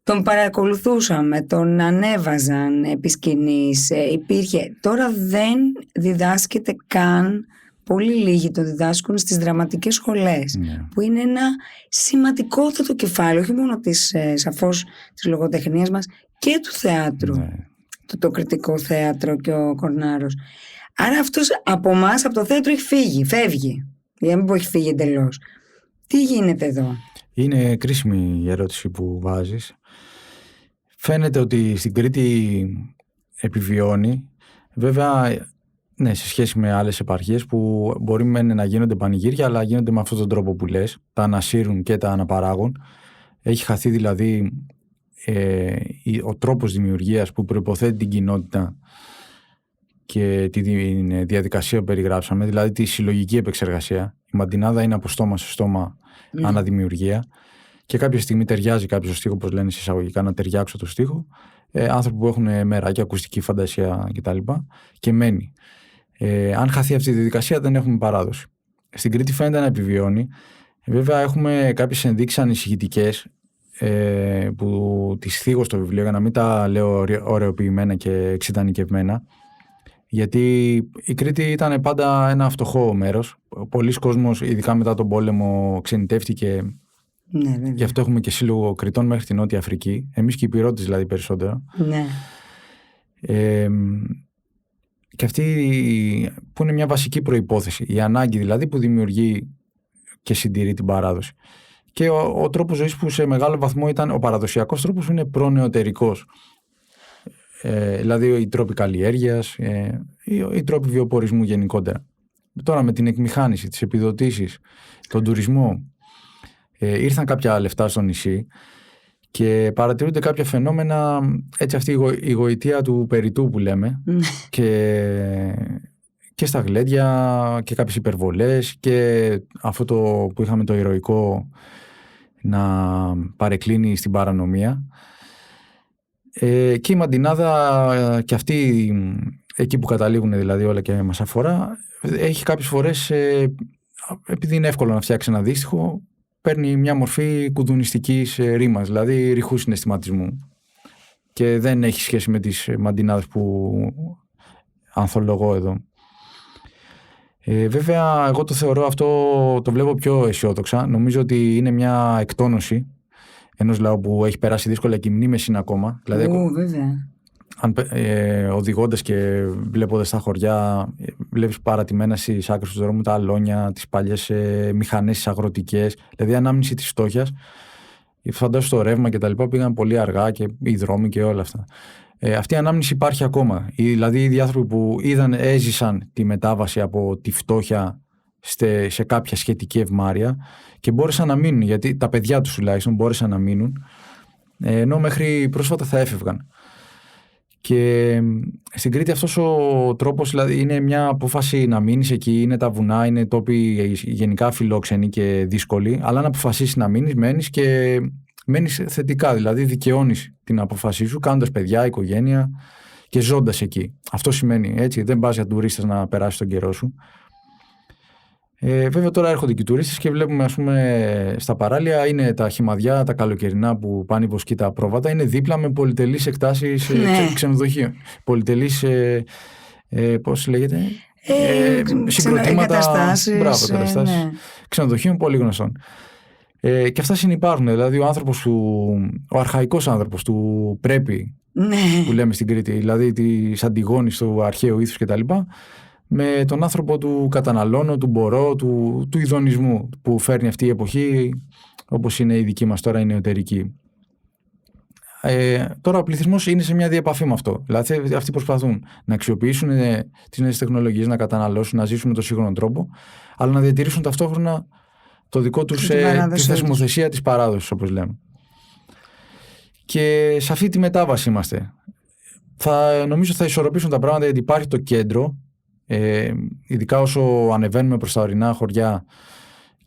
τον παρακολουθούσαμε, τον ανέβαζαν επί σκηνής, υπήρχε. Τώρα δεν διδάσκεται καν, πολύ λίγοι το διδάσκουν στις δραματικές σχολές, που είναι ένα σημαντικότατο κεφάλαιο, όχι μόνο σαφώς της λογοτεχνίας μας και του θεάτρου, το κριτικό θέατρο και ο Κορνάρος. Άρα αυτός από εμάς, από το θέατρο φεύγει, για να μην πω έχει φύγει εντελώς. Τι γίνεται εδώ? Είναι κρίσιμη η ερώτηση που βάζεις. Φαίνεται ότι στην Κρήτη επιβιώνει. Βέβαια, ναι, σε σχέση με άλλες επαρχίες που μπορεί να γίνονται πανηγύρια, αλλά γίνονται με αυτόν τον τρόπο που λες, τα ανασύρουν και τα αναπαράγουν. Έχει χαθεί δηλαδή ο τρόπος δημιουργίας που προϋποθέτει την κοινότητα και τη διαδικασία που περιγράψαμε, δηλαδή τη συλλογική επεξεργασία. Η μαντινάδα είναι από στόμα σε στόμα αναδημιουργία και κάποια στιγμή ταιριάζει κάποιο στίχο, όπως λένε εισαγωγικά, να ταιριάξω το στίχο. Άνθρωποι που έχουν μεράκια, ακουστική φαντασία κτλ. Και μένει. Αν χαθεί αυτή η διαδικασία, δεν έχουμε παράδοση. Στην Κρήτη φαίνεται να επιβιώνει. Βέβαια, έχουμε κάποιες ενδείξεις ανησυχητικές που τις θίγω στο βιβλίο, για να μην τα λέω ωρεοποιημένα και εξειδανικευμένα. Γιατί η Κρήτη ήταν πάντα ένα φτωχό μέρος. Πολλοί κόσμος, ειδικά μετά τον πόλεμο, ξενιτεύτηκε. Ναι, γι' αυτό έχουμε και σύλλογο Κρητών μέχρι την Νότια Αφρική. Εμείς και οι Υπηρώτες δηλαδή περισσότερο. Ναι. Και αυτή που είναι μια βασική προϋπόθεση. Η ανάγκη δηλαδή που δημιουργεί και συντηρεί την παράδοση. Και ο τρόπος ζωής που σε μεγάλο βαθμό ήταν ο παραδοσιακός τρόπος που είναι προνεωτερικός. Δηλαδή οι τρόποι καλλιέργειας, οι τρόποι βιοπορισμού γενικότερα. Τώρα με την εκμηχάνηση, τις επιδοτήσεις, τον τουρισμό, ήρθαν κάποια λεφτά στο νησί και παρατηρούνται κάποια φαινόμενα, έτσι αυτή η γοητεία του περιττού που λέμε, και στα γλέντια και κάποιες υπερβολές και αυτό το που είχαμε το ηρωικό να παρεκκλίνει στην παρανομία. Και η μαντινάδα και αυτή, εκεί που καταλήγουν δηλαδή όλα και μας αφορά, έχει κάποιες φορές, επειδή είναι εύκολο να φτιάξει ένα δύστιχο, παίρνει μια μορφή κουδουνιστικής ρήμας, δηλαδή ρηχού συναισθηματισμού. Και δεν έχει σχέση με τις μαντινάδες που ανθολογώ εδώ. Βέβαια, εγώ το θεωρώ αυτό, το βλέπω πιο αισιόδοξα. Νομίζω ότι είναι μια εκτόνωση ενός λαού που έχει περάσει δύσκολα και οι μνήμες είναι ακόμα. Δηλαδή, βέβαια. Οδηγώντας και βλέποντας τα χωριά, βλέπεις παρατημένα στις άκρες του δρόμου τα αλόνια, τις παλιές μηχανές, τις αγροτικές, δηλαδή ανάμνηση της φτώχειας. Φαντάζομαι στο ρεύμα και τα λοιπά πήγαν πολύ αργά και οι δρόμοι και όλα αυτά. Αυτή η ανάμνηση υπάρχει ακόμα. Δηλαδή οι άνθρωποι που έζησαν τη μετάβαση από τη φτώχεια σε κάποια σχετική ευμάρεια και μπόρεσαν να μείνουν, γιατί τα παιδιά τους τουλάχιστον μπόρεσαν να μείνουν, ενώ μέχρι πρόσφατα θα έφευγαν. Και στην Κρήτη αυτός ο τρόπος, δηλαδή είναι μια απόφαση να μείνεις εκεί, είναι τα βουνά, είναι τόποι γενικά φιλόξενοι και δύσκολοι, αλλά να αποφασίσεις να μείνεις, μένεις και μένεις θετικά, δηλαδή δικαιώνεις την αποφασή σου κάνοντας παιδιά, οικογένεια και ζώντας εκεί. Αυτό σημαίνει, έτσι, δεν πας για τουρίστες να περάσεις τον καιρό σου. Βέβαια τώρα έρχονται και οι τουρίστες και βλέπουμε, ας πούμε, στα παράλια είναι τα χυμαδιά, τα καλοκαιρινά που πάνε υποσκεί τα πρόβατα, είναι δίπλα με πολυτελείς εκτάσεις ξενοδοχείων. Πολυτελείς, πώς λέγεται, συγκροτήματα, εγκαταστάσεις, ξενοδοχείων πολύ γνωστών. Και αυτά συνυπάρχουν, δηλαδή ο αρχαϊκός άνθρωπος του πρέπει, που λέμε στην Κρήτη, δηλαδή της Αντιγόνης του αρχαίου ήθους κτλ., με τον άνθρωπο του καταναλώνω, του μπορώ, του ειδονισμού που φέρνει αυτή η εποχή, όπως είναι η δική μας τώρα η νεωτερική. Τώρα ο πληθυσμός είναι σε μια διαπαφή με αυτό. Δηλαδή αυτοί προσπαθούν να αξιοποιήσουν τις νέες τεχνολογίες, να καταναλώσουν, να ζήσουν με τον σύγχρονο τρόπο, αλλά να διατηρήσουν ταυτόχρονα το δικό τους, τη θεσμοθεσία της παράδοσης, όπως λέμε. Και σε αυτή τη μετάβαση είμαστε. Νομίζω θα ισορροπήσουν τα πράγματα, γιατί υπάρχει το κέντρο, ειδικά όσο ανεβαίνουμε προς τα ορεινά χωριά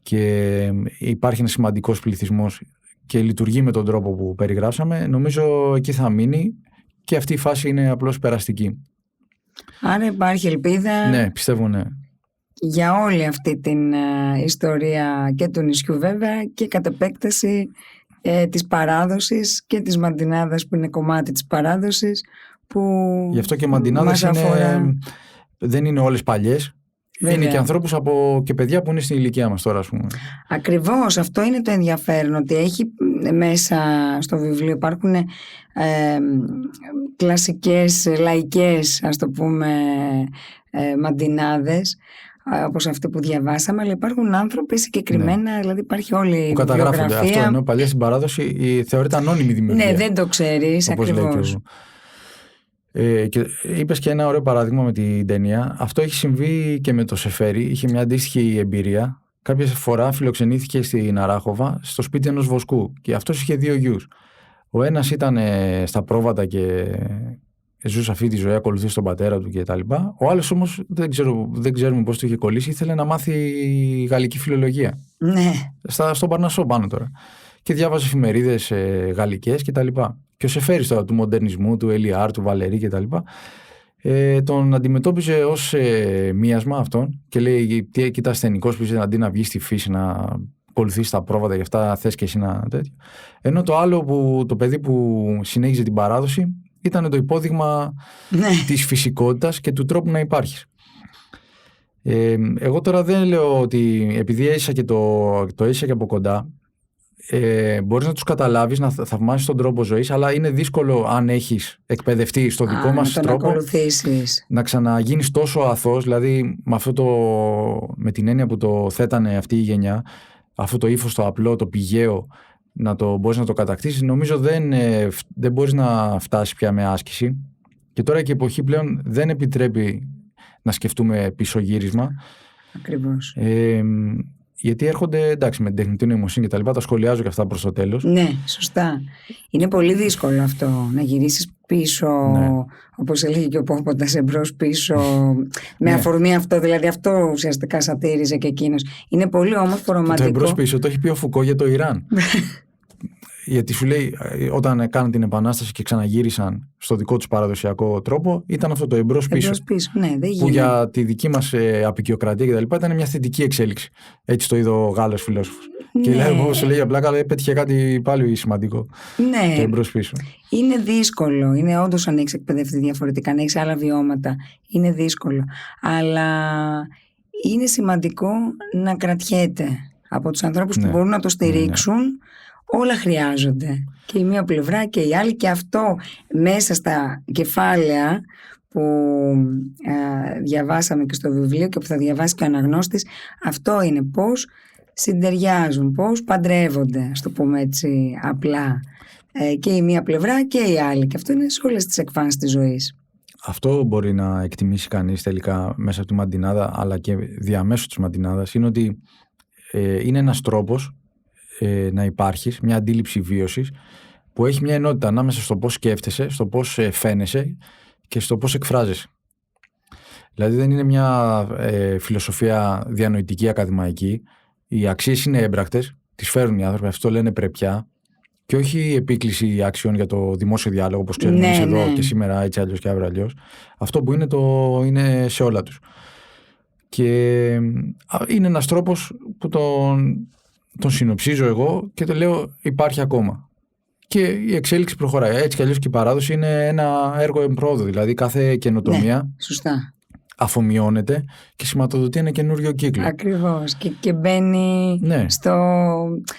και υπάρχει ένα σημαντικός πληθυσμός και λειτουργεί με τον τρόπο που περιγράψαμε, νομίζω εκεί θα μείνει και αυτή η φάση είναι απλώς περαστική. Άρα υπάρχει ελπίδα. Ναι, πιστεύω ναι. Για όλη αυτή την ιστορία και του νησιού βέβαια και κατ' επέκταση της παράδοσης και της μαντινάδας που είναι κομμάτι της παράδοσης. Γι' αυτό και οι μαντινάδες δεν είναι όλες παλιές. Βέβαια. Είναι και ανθρώπους και παιδιά που είναι στην ηλικία μας τώρα, ας πούμε. Ακριβώς, αυτό είναι το ενδιαφέρον, ότι έχει μέσα στο βιβλίο υπάρχουν κλασικές, λαϊκές, ας το πούμε, μαντινάδες, όπως αυτή που διαβάσαμε, αλλά υπάρχουν άνθρωποι συγκεκριμένα, δηλαδή υπάρχει όλη η βιογραφία. Που καταγράφονται. Αυτό ενώ παλιά στην παράδοση θεωρείται ανώνυμη δημιουργία. Ναι, δεν το ξέρεις, ακριβώς. Και είπες και ένα ωραίο παράδειγμα με την ταινία. Αυτό έχει συμβεί και με το Σεφέρι. Είχε μια αντίστοιχη εμπειρία. Κάποια φορά φιλοξενήθηκε στην Αράχοβα στο σπίτι ενός βοσκού και αυτός είχε 2 γιους. Ο ένας ήταν στα πρόβατα και ζούσε αυτή τη ζωή, ακολουθούσε τον πατέρα του κτλ. Ο άλλος όμως δεν ξέρουμε πώς του είχε κολλήσει, ήθελε να μάθει γαλλική φιλολογία. Ναι. Στον Παρνασσό πάνω τώρα. Και διάβαζε εφημερίδες γαλλικές κτλ. Και ο Σεφέρης τώρα του μοντερνισμού, του Ελιάρ, του Βαλερή κτλ. Τον αντιμετώπιζε ως μίασμα αυτόν και λέει: τι κοίτα ασθενικός που είσαι, αντί να βγει στη φύση να ακολουθήσει τα πρόβατα, γι' αυτά θες και εσύ να τέτοιο. Ενώ το άλλο, το παιδί που συνέχιζε την παράδοση, ήταν το υπόδειγμα της φυσικότητας και του τρόπου να υπάρχεις. Εγώ τώρα δεν λέω ότι επειδή έζησα και το έζησα και από κοντά, μπορείς να τους καταλάβεις, να θαυμάσεις τον τρόπο ζωής, αλλά είναι δύσκολο αν έχεις εκπαιδευτεί στο δικό μας τρόπο να ξαναγίνεις τόσο αθώος, δηλαδή με την έννοια που το θέτανε αυτή η γενιά, αυτό το ύφος το απλό, το πηγαίο, να το μπορείς να το κατακτήσεις. Νομίζω δεν μπορείς να φτάσεις πια με άσκηση, και τώρα και η εποχή πλέον δεν επιτρέπει να σκεφτούμε πισωγύρισμα. Ακριβώς. Γιατί έρχονται, εντάξει, με την τεχνητή νοημοσύνη και τα λοιπά, τα σχολιάζω και αυτά προς το τέλος. Ναι, σωστά. Είναι πολύ δύσκολο αυτό, να γυρίσεις πίσω, όπως έλεγε και ο Πόποντας, εμπρός πίσω, με αφορμή αυτό, δηλαδή αυτό ουσιαστικά σατήριζε και εκείνος. Είναι πολύ όμορφο, ρομαντικό. Το εμπρός πίσω το έχει πει ο Φουκώ για το Ιράν. Γιατί σου λέει, όταν κάναν την Επανάσταση και ξαναγύρισαν στο δικό τους παραδοσιακό τρόπο, ήταν αυτό το εμπρός πίσω. Ναι, δεν που για τη δική μας απικιοκρατία και τα λοιπά ήταν μια θετική εξέλιξη. Έτσι το είδε ο Γάλλος φιλόσοφος. Ναι. Και λέει, όπως λέει απλά, καλά, πέτυχε κάτι πάλι σημαντικό. Ναι. Το εμπρός πίσω. Είναι δύσκολο. Είναι όντως, αν έχεις εκπαιδευτεί διαφορετικά, αν έχεις άλλα βιώματα, είναι δύσκολο. Αλλά είναι σημαντικό να κρατιέται από τους ανθρώπους που μπορούν να το στηρίξουν. Όλα χρειάζονται, και η μία πλευρά και η άλλη, και αυτό μέσα στα κεφάλαια που διαβάσαμε και στο βιβλίο και που θα διαβάσει και ο αναγνώστης, αυτό είναι πώς συντεριάζουν, πώς παντρεύονται, ας το πούμε έτσι απλά, και η μία πλευρά και η άλλη, και αυτό είναι σε όλες τις εκφάνσεις της ζωής. Αυτό μπορεί να εκτιμήσει κανείς τελικά μέσα από τη μαντινάδα, αλλά και διαμέσου της μαντινάδας, είναι ότι είναι ένας τρόπος να υπάρχεις, μια αντίληψη βίωσης που έχει μια ενότητα ανάμεσα στο πώς σκέφτεσαι, στο πώς φαίνεσαι και στο πώς εκφράζεσαι. Δηλαδή δεν είναι μια φιλοσοφία διανοητική, ακαδημαϊκή. Οι αξίες είναι έμπρακτες, τις φέρουν οι άνθρωποι, αυτό λένε πρεπιά, και όχι επίκληση αξιών για το δημόσιο διάλογο, όπως ξέρουμε εμείς εδώ και σήμερα, έτσι αλλιώς και αύριο αλλιώς. Αυτό που είναι σε όλα τους. Και είναι ένας τρόπος που τον συνοψίζω εγώ και το λέω υπάρχει ακόμα. Και η εξέλιξη προχωράει. Έτσι κι αλλιώς και η παράδοση είναι ένα έργο εμπρόοδου. Δηλαδή κάθε καινοτομία αφομοιώνεται και σηματοδοτεί ένα καινούριο κύκλο. Ακριβώς. Και μπαίνει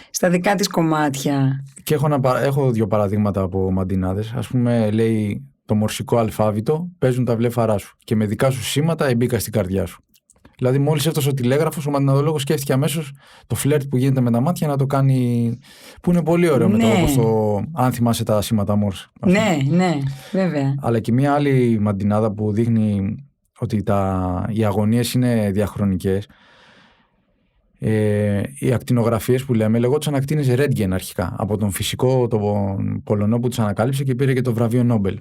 στα δικά της κομμάτια. Και έχω 2 παραδείγματα από μαντινάδες. Ας πούμε, λέει, το μορσικό αλφάβητο παίζουν τα βλέφαρά σου και με δικά σου σήματα εμπήκα στην καρδιά σου. Δηλαδή, μόλις έφτασε ο τηλέγραφος, ο μαντιναδολόγος σκέφτηκε αμέσως το φλερτ που γίνεται με τα μάτια να το κάνει. Που είναι πολύ ωραίο με το όπως αν θυμάσαι τα σήματα Μόρς. Ναι, βέβαια. Αλλά και μια άλλη μαντινάδα που δείχνει ότι οι αγωνίες είναι διαχρονικές. Οι ακτινογραφίες που λέμε λεγόντουσαν ακτίνες Ρέντγεν αρχικά. Από τον φυσικό, τον Πολωνό που τις ανακάλυψε και πήρε και το βραβείο Νόμπελ.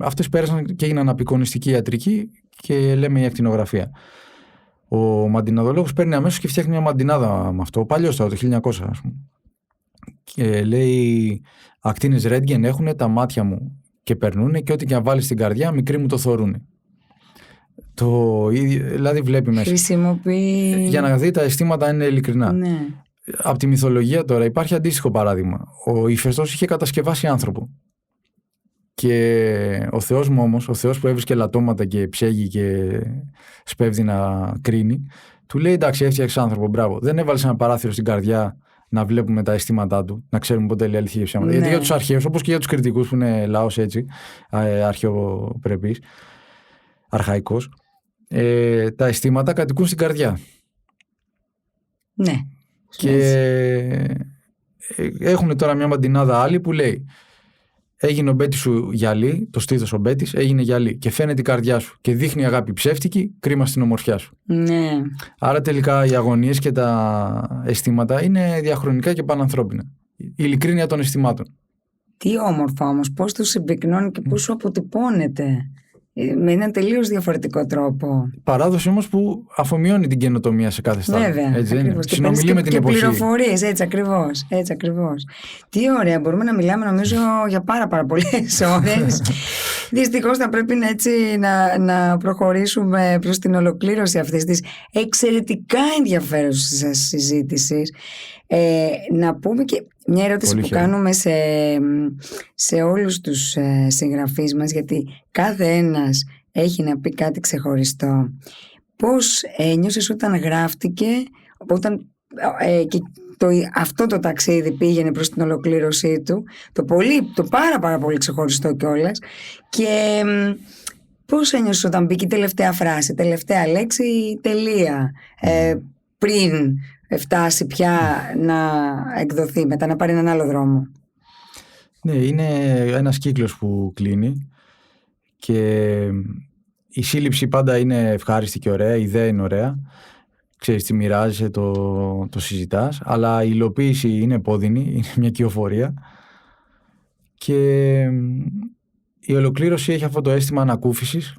Αυτές πέρασαν και έγιναν απεικονιστική ιατρική και λέμε η ακτινογραφία. Ο μαντιναδολόγος παίρνει αμέσως και φτιάχνει μια μαντινάδα με αυτό, παλιώς το 1900 ας πούμε. Και λέει, ακτίνες Ρέντγεν έχουνε τα μάτια μου και περνούνε και ό,τι και να βάλει στην καρδιά μικροί μου το θωρούνε. Δηλαδή βλέπει μέσα. Χρησιμοποιεί. Για να δει τα αισθήματα αν είναι ειλικρινά. Ναι. από τη μυθολογία τώρα υπάρχει αντίστοιχο παράδειγμα. Ο Ηφαιστός είχε κατασκευάσει άνθρωπο. Και ο Θεός μου όμως, ο Θεός που έβρισκε λατώματα και ψέγει και σπέβδει να κρίνει, του λέει εντάξει, έφτιαξε άνθρωπο, μπράβο. Δεν έβαλε ένα παράθυρο στην καρδιά να βλέπουμε τα αισθήματά του, να ξέρουμε πότε λέει αλήθεια και ψέματα. Ναι. Γιατί για τους αρχαίους, όπως και για τους κριτικούς που είναι λαός έτσι, αρχαιοπρεπής, αρχαϊκός, τα αισθήματα κατοικούν στην καρδιά. Ναι. Και έχουν τώρα μια μαντινάδα άλλη που λέει έγινε ο Μπέτης σου γυαλί, το στήθος ο Μπέτης έγινε γυαλί και φαίνεται η καρδιά σου και δείχνει αγάπη ψεύτικη, κρίμα στην ομορφιά σου. Ναι. Άρα τελικά οι αγωνίες και τα αισθήματα είναι διαχρονικά και πανανθρώπινα. Η ειλικρίνεια των αισθημάτων. Τι όμορφα όμως, πώς τους συμπυκνώνει και πώς σου αποτυπώνεται με έναν τελείως διαφορετικό τρόπο. Παράδοση όμως που αφομοιώνει την καινοτομία σε κάθε στάδιο. Βέβαια, έτσι δεν είναι. Συνομιλεί με την εποχή. Και πληροφορίες, έτσι ακριβώς. Τι ωραία, μπορούμε να μιλάμε νομίζω για πάρα πολλές ώρες. Δυστυχώς θα πρέπει να προχωρήσουμε προς την ολοκλήρωση αυτής της εξαιρετικά ενδιαφέρουσας συζήτησης. Να πούμε και μια ερώτηση που κάνουμε σε όλους τους συγγραφείς μας, γιατί κάθε ένας έχει να πει κάτι ξεχωριστό. Πώς ένιωσες όταν γράφτηκε, και αυτό το ταξίδι πήγαινε προς την ολοκλήρωσή του, το πάρα πολύ ξεχωριστό κιόλας, και πώς ένιωσες όταν μπήκε η τελευταία φράση, τελευταία λέξη, τελεία, πριν φτάσει πια να εκδοθεί, μετά να πάρει έναν άλλο δρόμο? Ναι, είναι ένας κύκλος που κλείνει και η σύλληψη πάντα είναι ευχάριστη και ωραία, η ιδέα είναι ωραία, ξέρεις τι μοιράζεσαι, το συζητάς, αλλά η υλοποίηση είναι επώδυνη, είναι μια κυοφορία και η ολοκλήρωση έχει αυτό το αίσθημα ανακούφισης,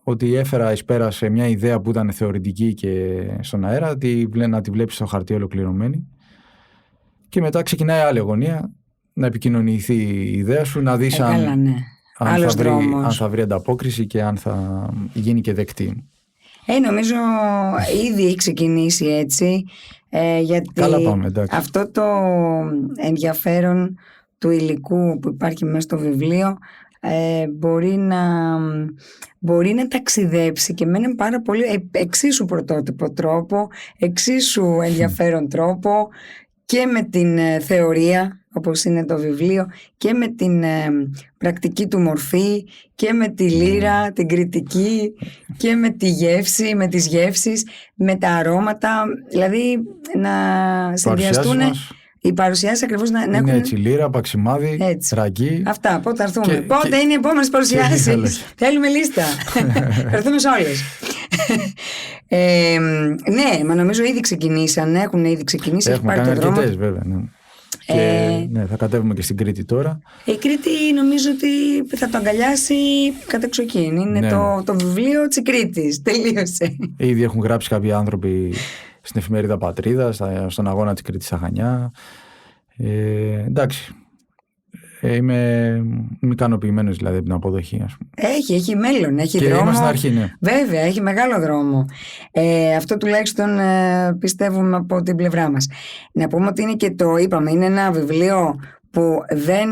ότι έφερα εις πέρα σε μια ιδέα που ήταν θεωρητική και στον αέρα, να τη βλέπεις στο χαρτί ολοκληρωμένη και μετά ξεκινάει άλλη αγωνία, να επικοινωνηθεί η ιδέα σου, να δεις αν θα βρει ανταπόκριση και αν θα γίνει και δεκτή. Νομίζω ήδη έχει ξεκινήσει έτσι, γιατί καλά πάμε, αυτό το ενδιαφέρον του υλικού που υπάρχει μέσα στο βιβλίο μπορεί να ταξιδέψει και με έναν πάρα πολύ εξίσου πρωτότυπο τρόπο, εξίσου ενδιαφέρον τρόπο, και με την θεωρία όπως είναι το βιβλίο και με την πρακτική του μορφή και με τη λύρα, την κριτική και με τη γεύση, με τις γεύσεις, με τα αρώματα, δηλαδή να συνδυαστούν οι παρουσιάσεις ακριβώς να έχουν... Είναι έτσι, λύρα, παξιμάδι, ρακί. Αυτά, πότε θα έρθουμε. Πότε είναι οι επόμενες παρουσιάσεις. Θέλουμε λίστα. Θα έρθουμε σε όλες. Ναι, μα νομίζω ήδη ξεκινήσαν. Έχουν ήδη ξεκινήσει. Έχουμε κάνει αρκετές βέβαια. Ναι. Και θα κατέβουμε και στην Κρήτη τώρα. Η Κρήτη νομίζω ότι θα το αγκαλιάσει κατεξοχήν. Είναι το βιβλίο της Κρήτης. Τελείωσε. Ήδη έχουν γράψει κάποιοι άνθρωποι στην εφημερίδα Πατρίδα, στον αγώνα της Κρήτης στα Χανιά. Εντάξει. Είμαι ικανοποιημένος δηλαδή από την αποδοχή, ας πούμε. Έχει μέλλον, έχει και δρόμο. Είμαστε στην αρχή, ναι. Βέβαια, έχει μεγάλο δρόμο. Αυτό τουλάχιστον πιστεύουμε από την πλευρά μας. Να πούμε ότι είναι και είναι ένα βιβλίο που δεν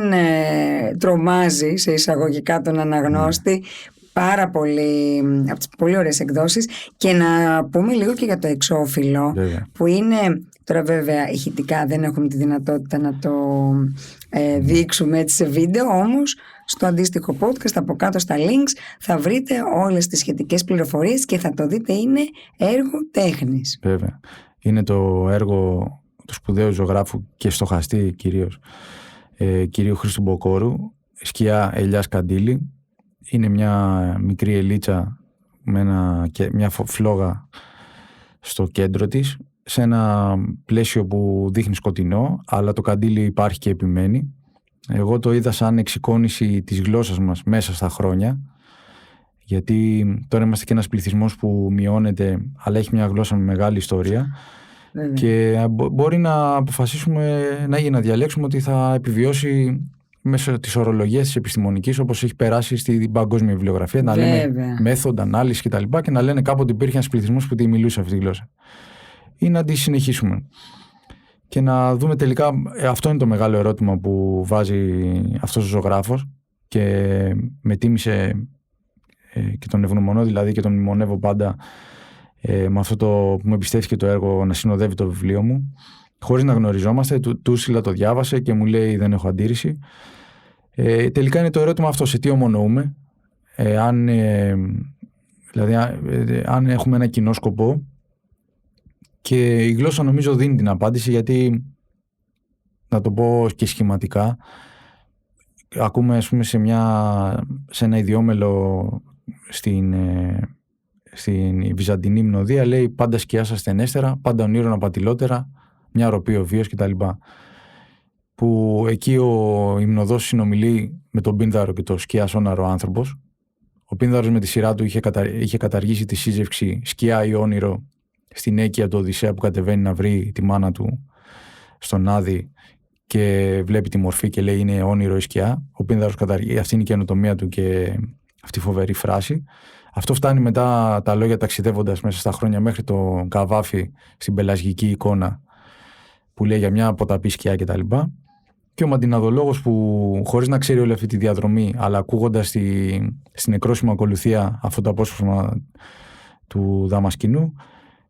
τρομάζει σε εισαγωγικά τον αναγνώστη. Πάρα πολύ, από τις πολύ ωραίες εκδόσεις. Και να πούμε λίγο και για το εξώφυλλο, που είναι, τώρα βέβαια ηχητικά δεν έχουμε τη δυνατότητα να το δείξουμε έτσι σε βίντεο, όμως στο αντίστοιχο podcast από κάτω στα links θα βρείτε όλες τις σχετικές πληροφορίες και θα το δείτε, είναι έργο τέχνης. Βέβαια, είναι το έργο του σπουδαίου ζωγράφου και στοχαστή κυρίως κυρίου Χρήστου Μποκόρου, σκιά Ελιάς Καντήλη. Είναι μια μικρή ελίτσα με μια φλόγα στο κέντρο της, σε ένα πλαίσιο που δείχνει σκοτεινό, αλλά το καντήλι υπάρχει και επιμένει. Εγώ το είδα σαν εξεικόνηση της γλώσσας μας μέσα στα χρόνια, γιατί τώρα είμαστε και ένας πληθυσμός που μειώνεται, αλλά έχει μια γλώσσα με μεγάλη ιστορία. Βέβαια. Και μπορεί να αποφασίσουμε να διαλέξουμε ότι θα επιβιώσει μέσω της ορολογίας της επιστημονικής, όπως έχει περάσει στην παγκόσμια βιβλιογραφία, να λέμε μέθοδο, ανάλυση κτλ. Και να λένε κάποτε υπήρχε ένας πληθυσμός που τη μιλούσε αυτή τη γλώσσα. Ή να τη συνεχίσουμε. και να δούμε τελικά, αυτό είναι το μεγάλο ερώτημα που βάζει αυτός ο ζωγράφος και με τίμησε και τον ευγνωμονώ δηλαδή και τον μνημονεύω πάντα με αυτό που μου εμπιστεύτηκε το έργο να συνοδεύει το βιβλίο μου, χωρίς να γνωριζόμαστε. Του στείλα, το διάβασε και μου λέει δεν έχω αντίρρηση. Τελικά είναι το ερώτημα αυτό, σε τι ομονοούμε, δηλαδή αν έχουμε ένα κοινό σκοπό, και η γλώσσα νομίζω δίνει την απάντηση, γιατί να το πω και σχηματικά, ακούμε ας πούμε σε ένα ιδιόμελο στην Βυζαντινή Μνοδία, λέει πάντα σκιά σας στενέστερα, πάντα ονείρονα πατηλότερα, μια αροπή ο βίος κτλ. Που εκεί ο Υμνοδός συνομιλεί με τον Πίνδαρο και το σκιά όναρο άνθρωπος. Ο Πίνδαρος με τη σειρά του είχε καταργήσει τη σύζευξη σκιά ή όνειρο στην Αίκια του Οδυσσέα, που κατεβαίνει να βρει τη μάνα του στον Άδη και βλέπει τη μορφή και λέει είναι όνειρο ή σκιά. Ο Πίνδαρος καταργεί, αυτή είναι η καινοτομία του και αυτή η φοβερή φράση. Αυτό φτάνει μετά τα λόγια ταξιδεύοντας μέσα στα χρόνια μέχρι το Καβάφι στην πελασγική εικόνα που λέει για μια αποταπή σκιά κτλ. Και ο Μαντιναδολόγος, που χωρίς να ξέρει όλη αυτή τη διαδρομή, αλλά ακούγοντας στην εκρόσιμη ακολουθία αυτό το απόσπασμα του Δαμασκηνού,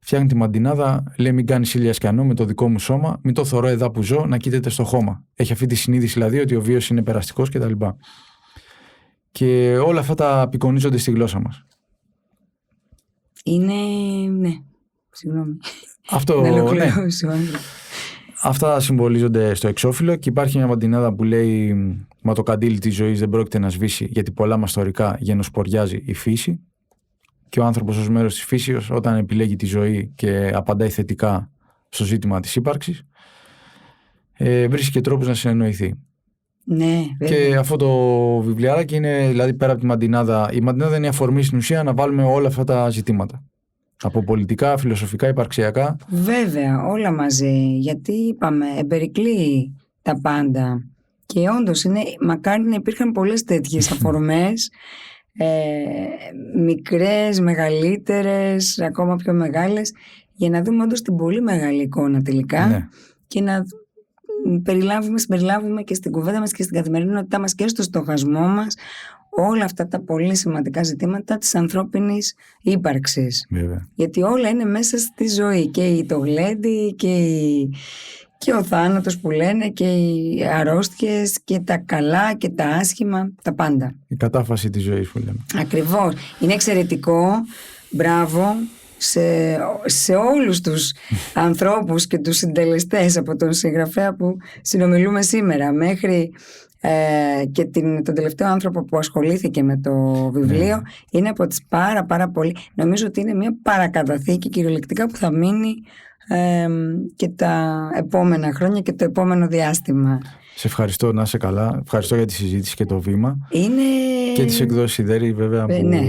φτιάχνει τη Μαντινάδα, λέει μην κάνεις ήλια σκιανό με το δικό μου σώμα, μην το θωρώ εδά που ζω να κοίταται στο χώμα. Έχει αυτή τη συνείδηση δηλαδή ότι ο βίος είναι περαστικός κτλ. Και όλα αυτά τα απεικονίζονται στη γλώσσα μας. Είναι, ναι, συγγνώμη. Αυτό, ναι. Αυτά συμβολίζονται στο εξώφυλλο και υπάρχει μια Μαντινάδα που λέει «Μα το καντήλι της ζωής δεν πρόκειται να σβήσει, γιατί πολλά μας θωρικά γενοσποριάζει η φύση». Και ο άνθρωπος ως μέρος της φύσεως, όταν επιλέγει τη ζωή και απαντάει θετικά στο ζήτημα της ύπαρξης, βρίσκει και τρόπους να συνεννοηθεί. Ναι, βέβαια. Και αυτό το βιβλιαράκι είναι, δηλαδή πέρα από τη Μαντινάδα, η Μαντινάδα είναι η αφορμή στην ουσία να βάλουμε όλα αυτά τα ζητήματα. Από πολιτικά, φιλοσοφικά, υπαρξιακά. Βέβαια, όλα μαζί. Γιατί είπαμε, εμπερικλεί τα πάντα. Και όντως είναι, μακάρι να υπήρχαν πολλές τέτοιες αφορμές, μικρές, μεγαλύτερες, ακόμα πιο μεγάλες, για να δούμε όντως την πολύ μεγάλη εικόνα τελικά. Ναι. Και να συμπεριλάβουμε και στην κουβέντα μας και στην καθημερινότητά μας και στο στοχασμό μας όλα αυτά τα πολύ σημαντικά ζητήματα της ανθρώπινης ύπαρξης. Βέβαια. Γιατί όλα είναι μέσα στη ζωή, και το γλέντι και ο θάνατος που λένε, και οι αρρώστιες και τα καλά και τα άσχημα, τα πάντα. Η κατάφαση της ζωής που λέμε. Ακριβώς. Είναι εξαιρετικό. Μπράβο σε όλους τους ανθρώπους και τους συντελεστές, από τον συγγραφέα που συνομιλούμε σήμερα μέχρι και τον τελευταίο άνθρωπο που ασχολήθηκε με το βιβλίο. Ναι. Είναι από τις πάρα πολύ, νομίζω ότι είναι μια παρακαταθήκη κυριολεκτικά που θα μείνει και τα επόμενα χρόνια και το επόμενο διάστημα. Σε ευχαριστώ, να είσαι καλά. Ευχαριστώ για τη συζήτηση και το βήμα. Είναι... Και τις εκδόσεις Σιδέρη βέβαια που ναι.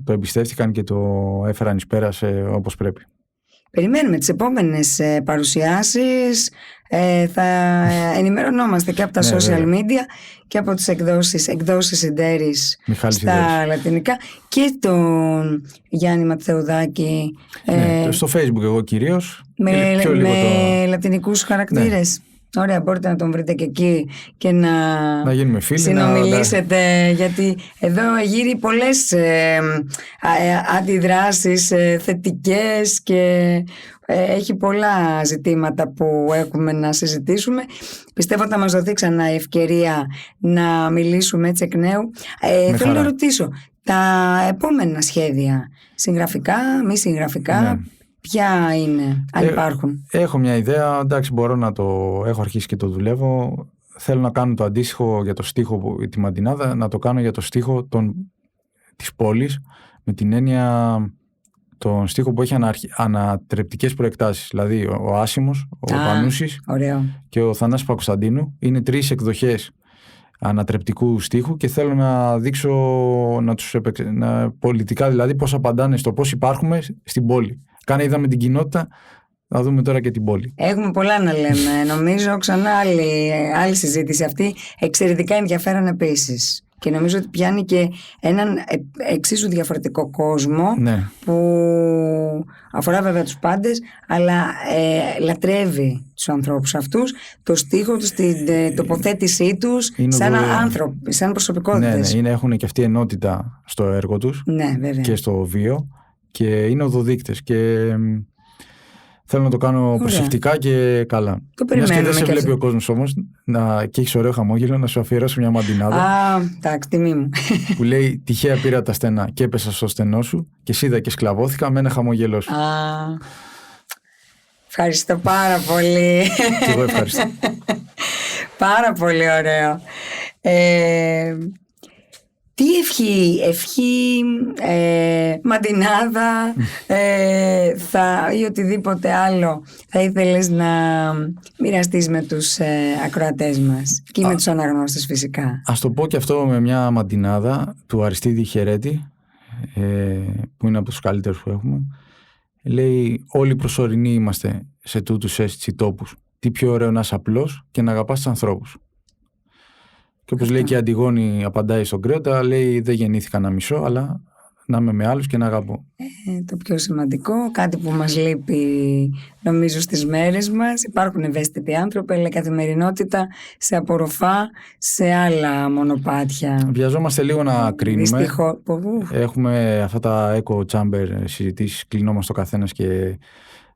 το εμπιστεύτηκαν και το έφεραν εις πέρας όπως πρέπει. Περιμένουμε τις επόμενες παρουσιάσεις. Θα ενημερωνόμαστε και από τα social media και από τις εκδόσεις Σιδέρης στα λατινικά, και τον Γιάννη Ματθεουδάκη στο Facebook εγώ κυρίως, με λατινικούς χαρακτήρες. Ναι. Ωραία, μπορείτε να τον βρείτε και εκεί και να γίνουμε φίλοι, συνομιλήσετε, γιατί εδώ γύρει πολλές αντιδράσεις θετικές και έχει πολλά ζητήματα που έχουμε να συζητήσουμε. Πιστεύω ότι θα μας δοθεί ξανά η ευκαιρία να μιλήσουμε έτσι εκ νέου. Θέλω να ρωτήσω, τα επόμενα σχέδια, συγγραφικά, μη συγγραφικά, ναι, ποια είναι, αν υπάρχουν? Έχω μια ιδέα, εντάξει, μπορώ να το έχω αρχίσει και το δουλεύω. Θέλω να κάνω το αντίστοιχο για το στίχο, τη Μαντινάδα, να το κάνω για το στίχο της πόλης, με την έννοια τον στίχο που έχει ανατρεπτικές προεκτάσεις. Δηλαδή ο Άσιμος, ο Πανούσης και ο Θανάσης Παπακοσταντίνου. Είναι 3 εκδοχές ανατρεπτικού στίχου και θέλω να δείξω πολιτικά, δηλαδή πώς απαντάνε στο πώς υπάρχουμε στην πόλη. Κάνε είδαμε την κοινότητα, θα δούμε τώρα και την πόλη. Έχουμε πολλά να λέμε. Νομίζω ξανά άλλη συζήτηση αυτή. Εξαιρετικά ενδιαφέρον επίσης. Και νομίζω ότι πιάνει και έναν εξίσου διαφορετικό κόσμο, ναι, που αφορά βέβαια τους πάντες, αλλά λατρεύει τους ανθρώπους αυτούς, το στίχο τους, την τοποθέτησή τους σαν άνθρωποι, σαν προσωπικότητες. Ναι, έχουν και αυτή ενότητα στο έργο τους, ναι, βέβαια, και στο βίο, και είναι οδοδείκτες, και θέλω να το κάνω προσεκτικά και καλά. Το περιμένουμε. Μιας και δεν σε βλέπει ο κόσμος όμως και έχεις ωραίο χαμόγελο, να σου αφιερώσω μια μαντινάδα. Εντάξει, τιμή μου. Που λέει: τυχαία πήρα τα στενά και έπεσα στο στενό σου και σίδα και σκλαβώθηκα με ένα χαμόγελό σου. Ευχαριστώ πάρα πολύ. Και εγώ ευχαριστώ. Πάρα πολύ ωραίο. Τι ευχή, μαντινάδα ή οτιδήποτε άλλο θα ήθελες να μοιραστείς με τους ακροατές μας και με τους αναγνώστες φυσικά? Ας το πω και αυτό με μια μαντινάδα του Αριστίδη Χερέτη, που είναι από τους καλύτερους που έχουμε. Λέει: όλοι προσωρινοί είμαστε σε τούτους έτσι τόπους. Τι πιο ωραίο να είσαι απλός και να αγαπάς τους ανθρώπους. Και όπως λέει και η Αντιγόνη, απαντάει στον Κρέοντα, λέει: δεν γεννήθηκα να μισώ, αλλά να είμαι με άλλους και να αγαπώ. Το πιο σημαντικό, κάτι που μας λείπει νομίζω στις μέρες μας. Υπάρχουν ευαίσθητοι άνθρωποι, αλλά η καθημερινότητα σε απορροφά σε άλλα μονοπάτια. Βιαζόμαστε λίγο να κρίνουμε. Έχουμε αυτά τα echo chamber συζητήσεις, κλεινόμαστε ο καθένας, και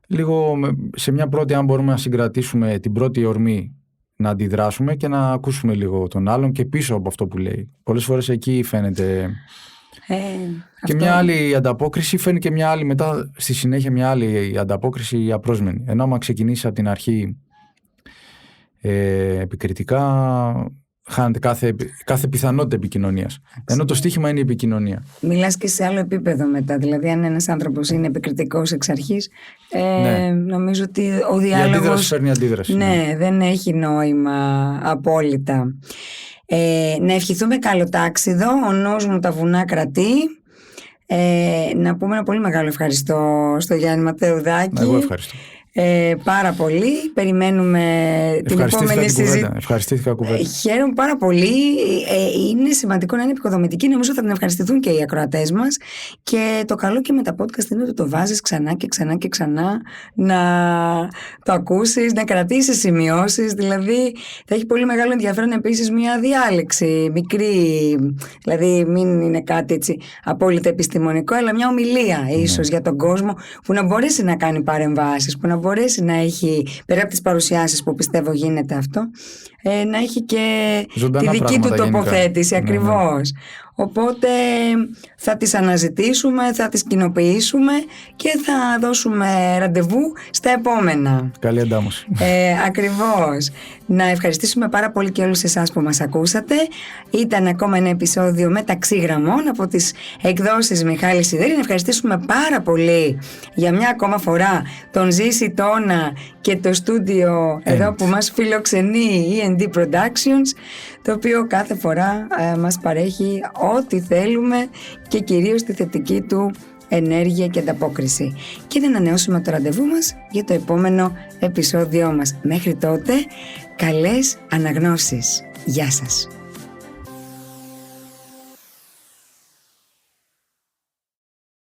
λίγο σε μια πρώτη, αν μπορούμε να συγκρατήσουμε την πρώτη ορμή, να αντιδράσουμε και να ακούσουμε λίγο τον άλλον και πίσω από αυτό που λέει. Πολλές φορές εκεί φαίνεται και μια άλλη ανταπόκριση, φαίνεται και μια άλλη μετά στη συνέχεια, μια άλλη ανταπόκριση απρόσμενη. Ενώ άμα ξεκινήσει από την αρχή επικριτικά, χάνεται κάθε πιθανότητα επικοινωνίας. Ενώ το στοίχημα είναι η επικοινωνία. Μιλάς και σε άλλο επίπεδο μετά. Δηλαδή, αν ένας άνθρωπος είναι επικριτικός εξ αρχής, νομίζω ότι ο διάλογος. Η αντίδραση φέρνει αντίδραση. Ναι, δεν έχει νόημα απόλυτα. Να ευχηθούμε καλό τάξιδο. Ο νους μου τα βουνά κρατεί. Να πούμε ένα πολύ μεγάλο ευχαριστώ στο Γιάννη Ματεουδάκη. Εγώ ευχαριστώ. Πάρα πολύ. Περιμένουμε την επόμενη συζήτηση. Ευχαριστήθηκα κουβέντα. Χαίρομαι πάρα πολύ. Είναι σημαντικό να είναι επικοδομητική. Νομίζω θα την ευχαριστηθούν και οι ακροατές μας. Και το καλό και με τα podcast είναι ότι το βάζεις ξανά και ξανά και ξανά, να το ακούσεις, να κρατήσεις σημειώσεις. Δηλαδή θα έχει πολύ μεγάλο ενδιαφέρον επίσης μια διάλεξη μικρή. Δηλαδή μην είναι κάτι έτσι απόλυτα επιστημονικό, αλλά μια ομιλία ίσως για τον κόσμο, που να μπορέσει να κάνει παρεμβάσεις, που να μπορέσει να έχει, πέρα από τις παρουσιάσεις που πιστεύω γίνεται αυτό, να έχει και ζωντανά τη δική του τοποθέτηση, γενικά. ακριβώς. Οπότε θα τις αναζητήσουμε, θα τις κοινοποιήσουμε και θα δώσουμε ραντεβού στα επόμενα. Καλή αντάμωση. Ακριβώς. Να ευχαριστήσουμε πάρα πολύ και όλους εσάς που μας ακούσατε. Ήταν ακόμα ένα επεισόδιο μεταξύ γραμμών από τις εκδόσεις Μιχάλη Σιδέρη. Να ευχαριστήσουμε πάρα πολύ για μια ακόμα φορά τον Ζήση Τόνα και το στούντιο εδώ που μας φιλοξενεί η E&D Productions, το οποίο κάθε φορά μας παρέχει ό,τι θέλουμε και κυρίως τη θετική του ενέργεια και ανταπόκριση. Και να ανανεώσουμε το ραντεβού μας για το επόμενο επεισόδιό μας. Μέχρι τότε, καλές αναγνώσεις. Γεια σας.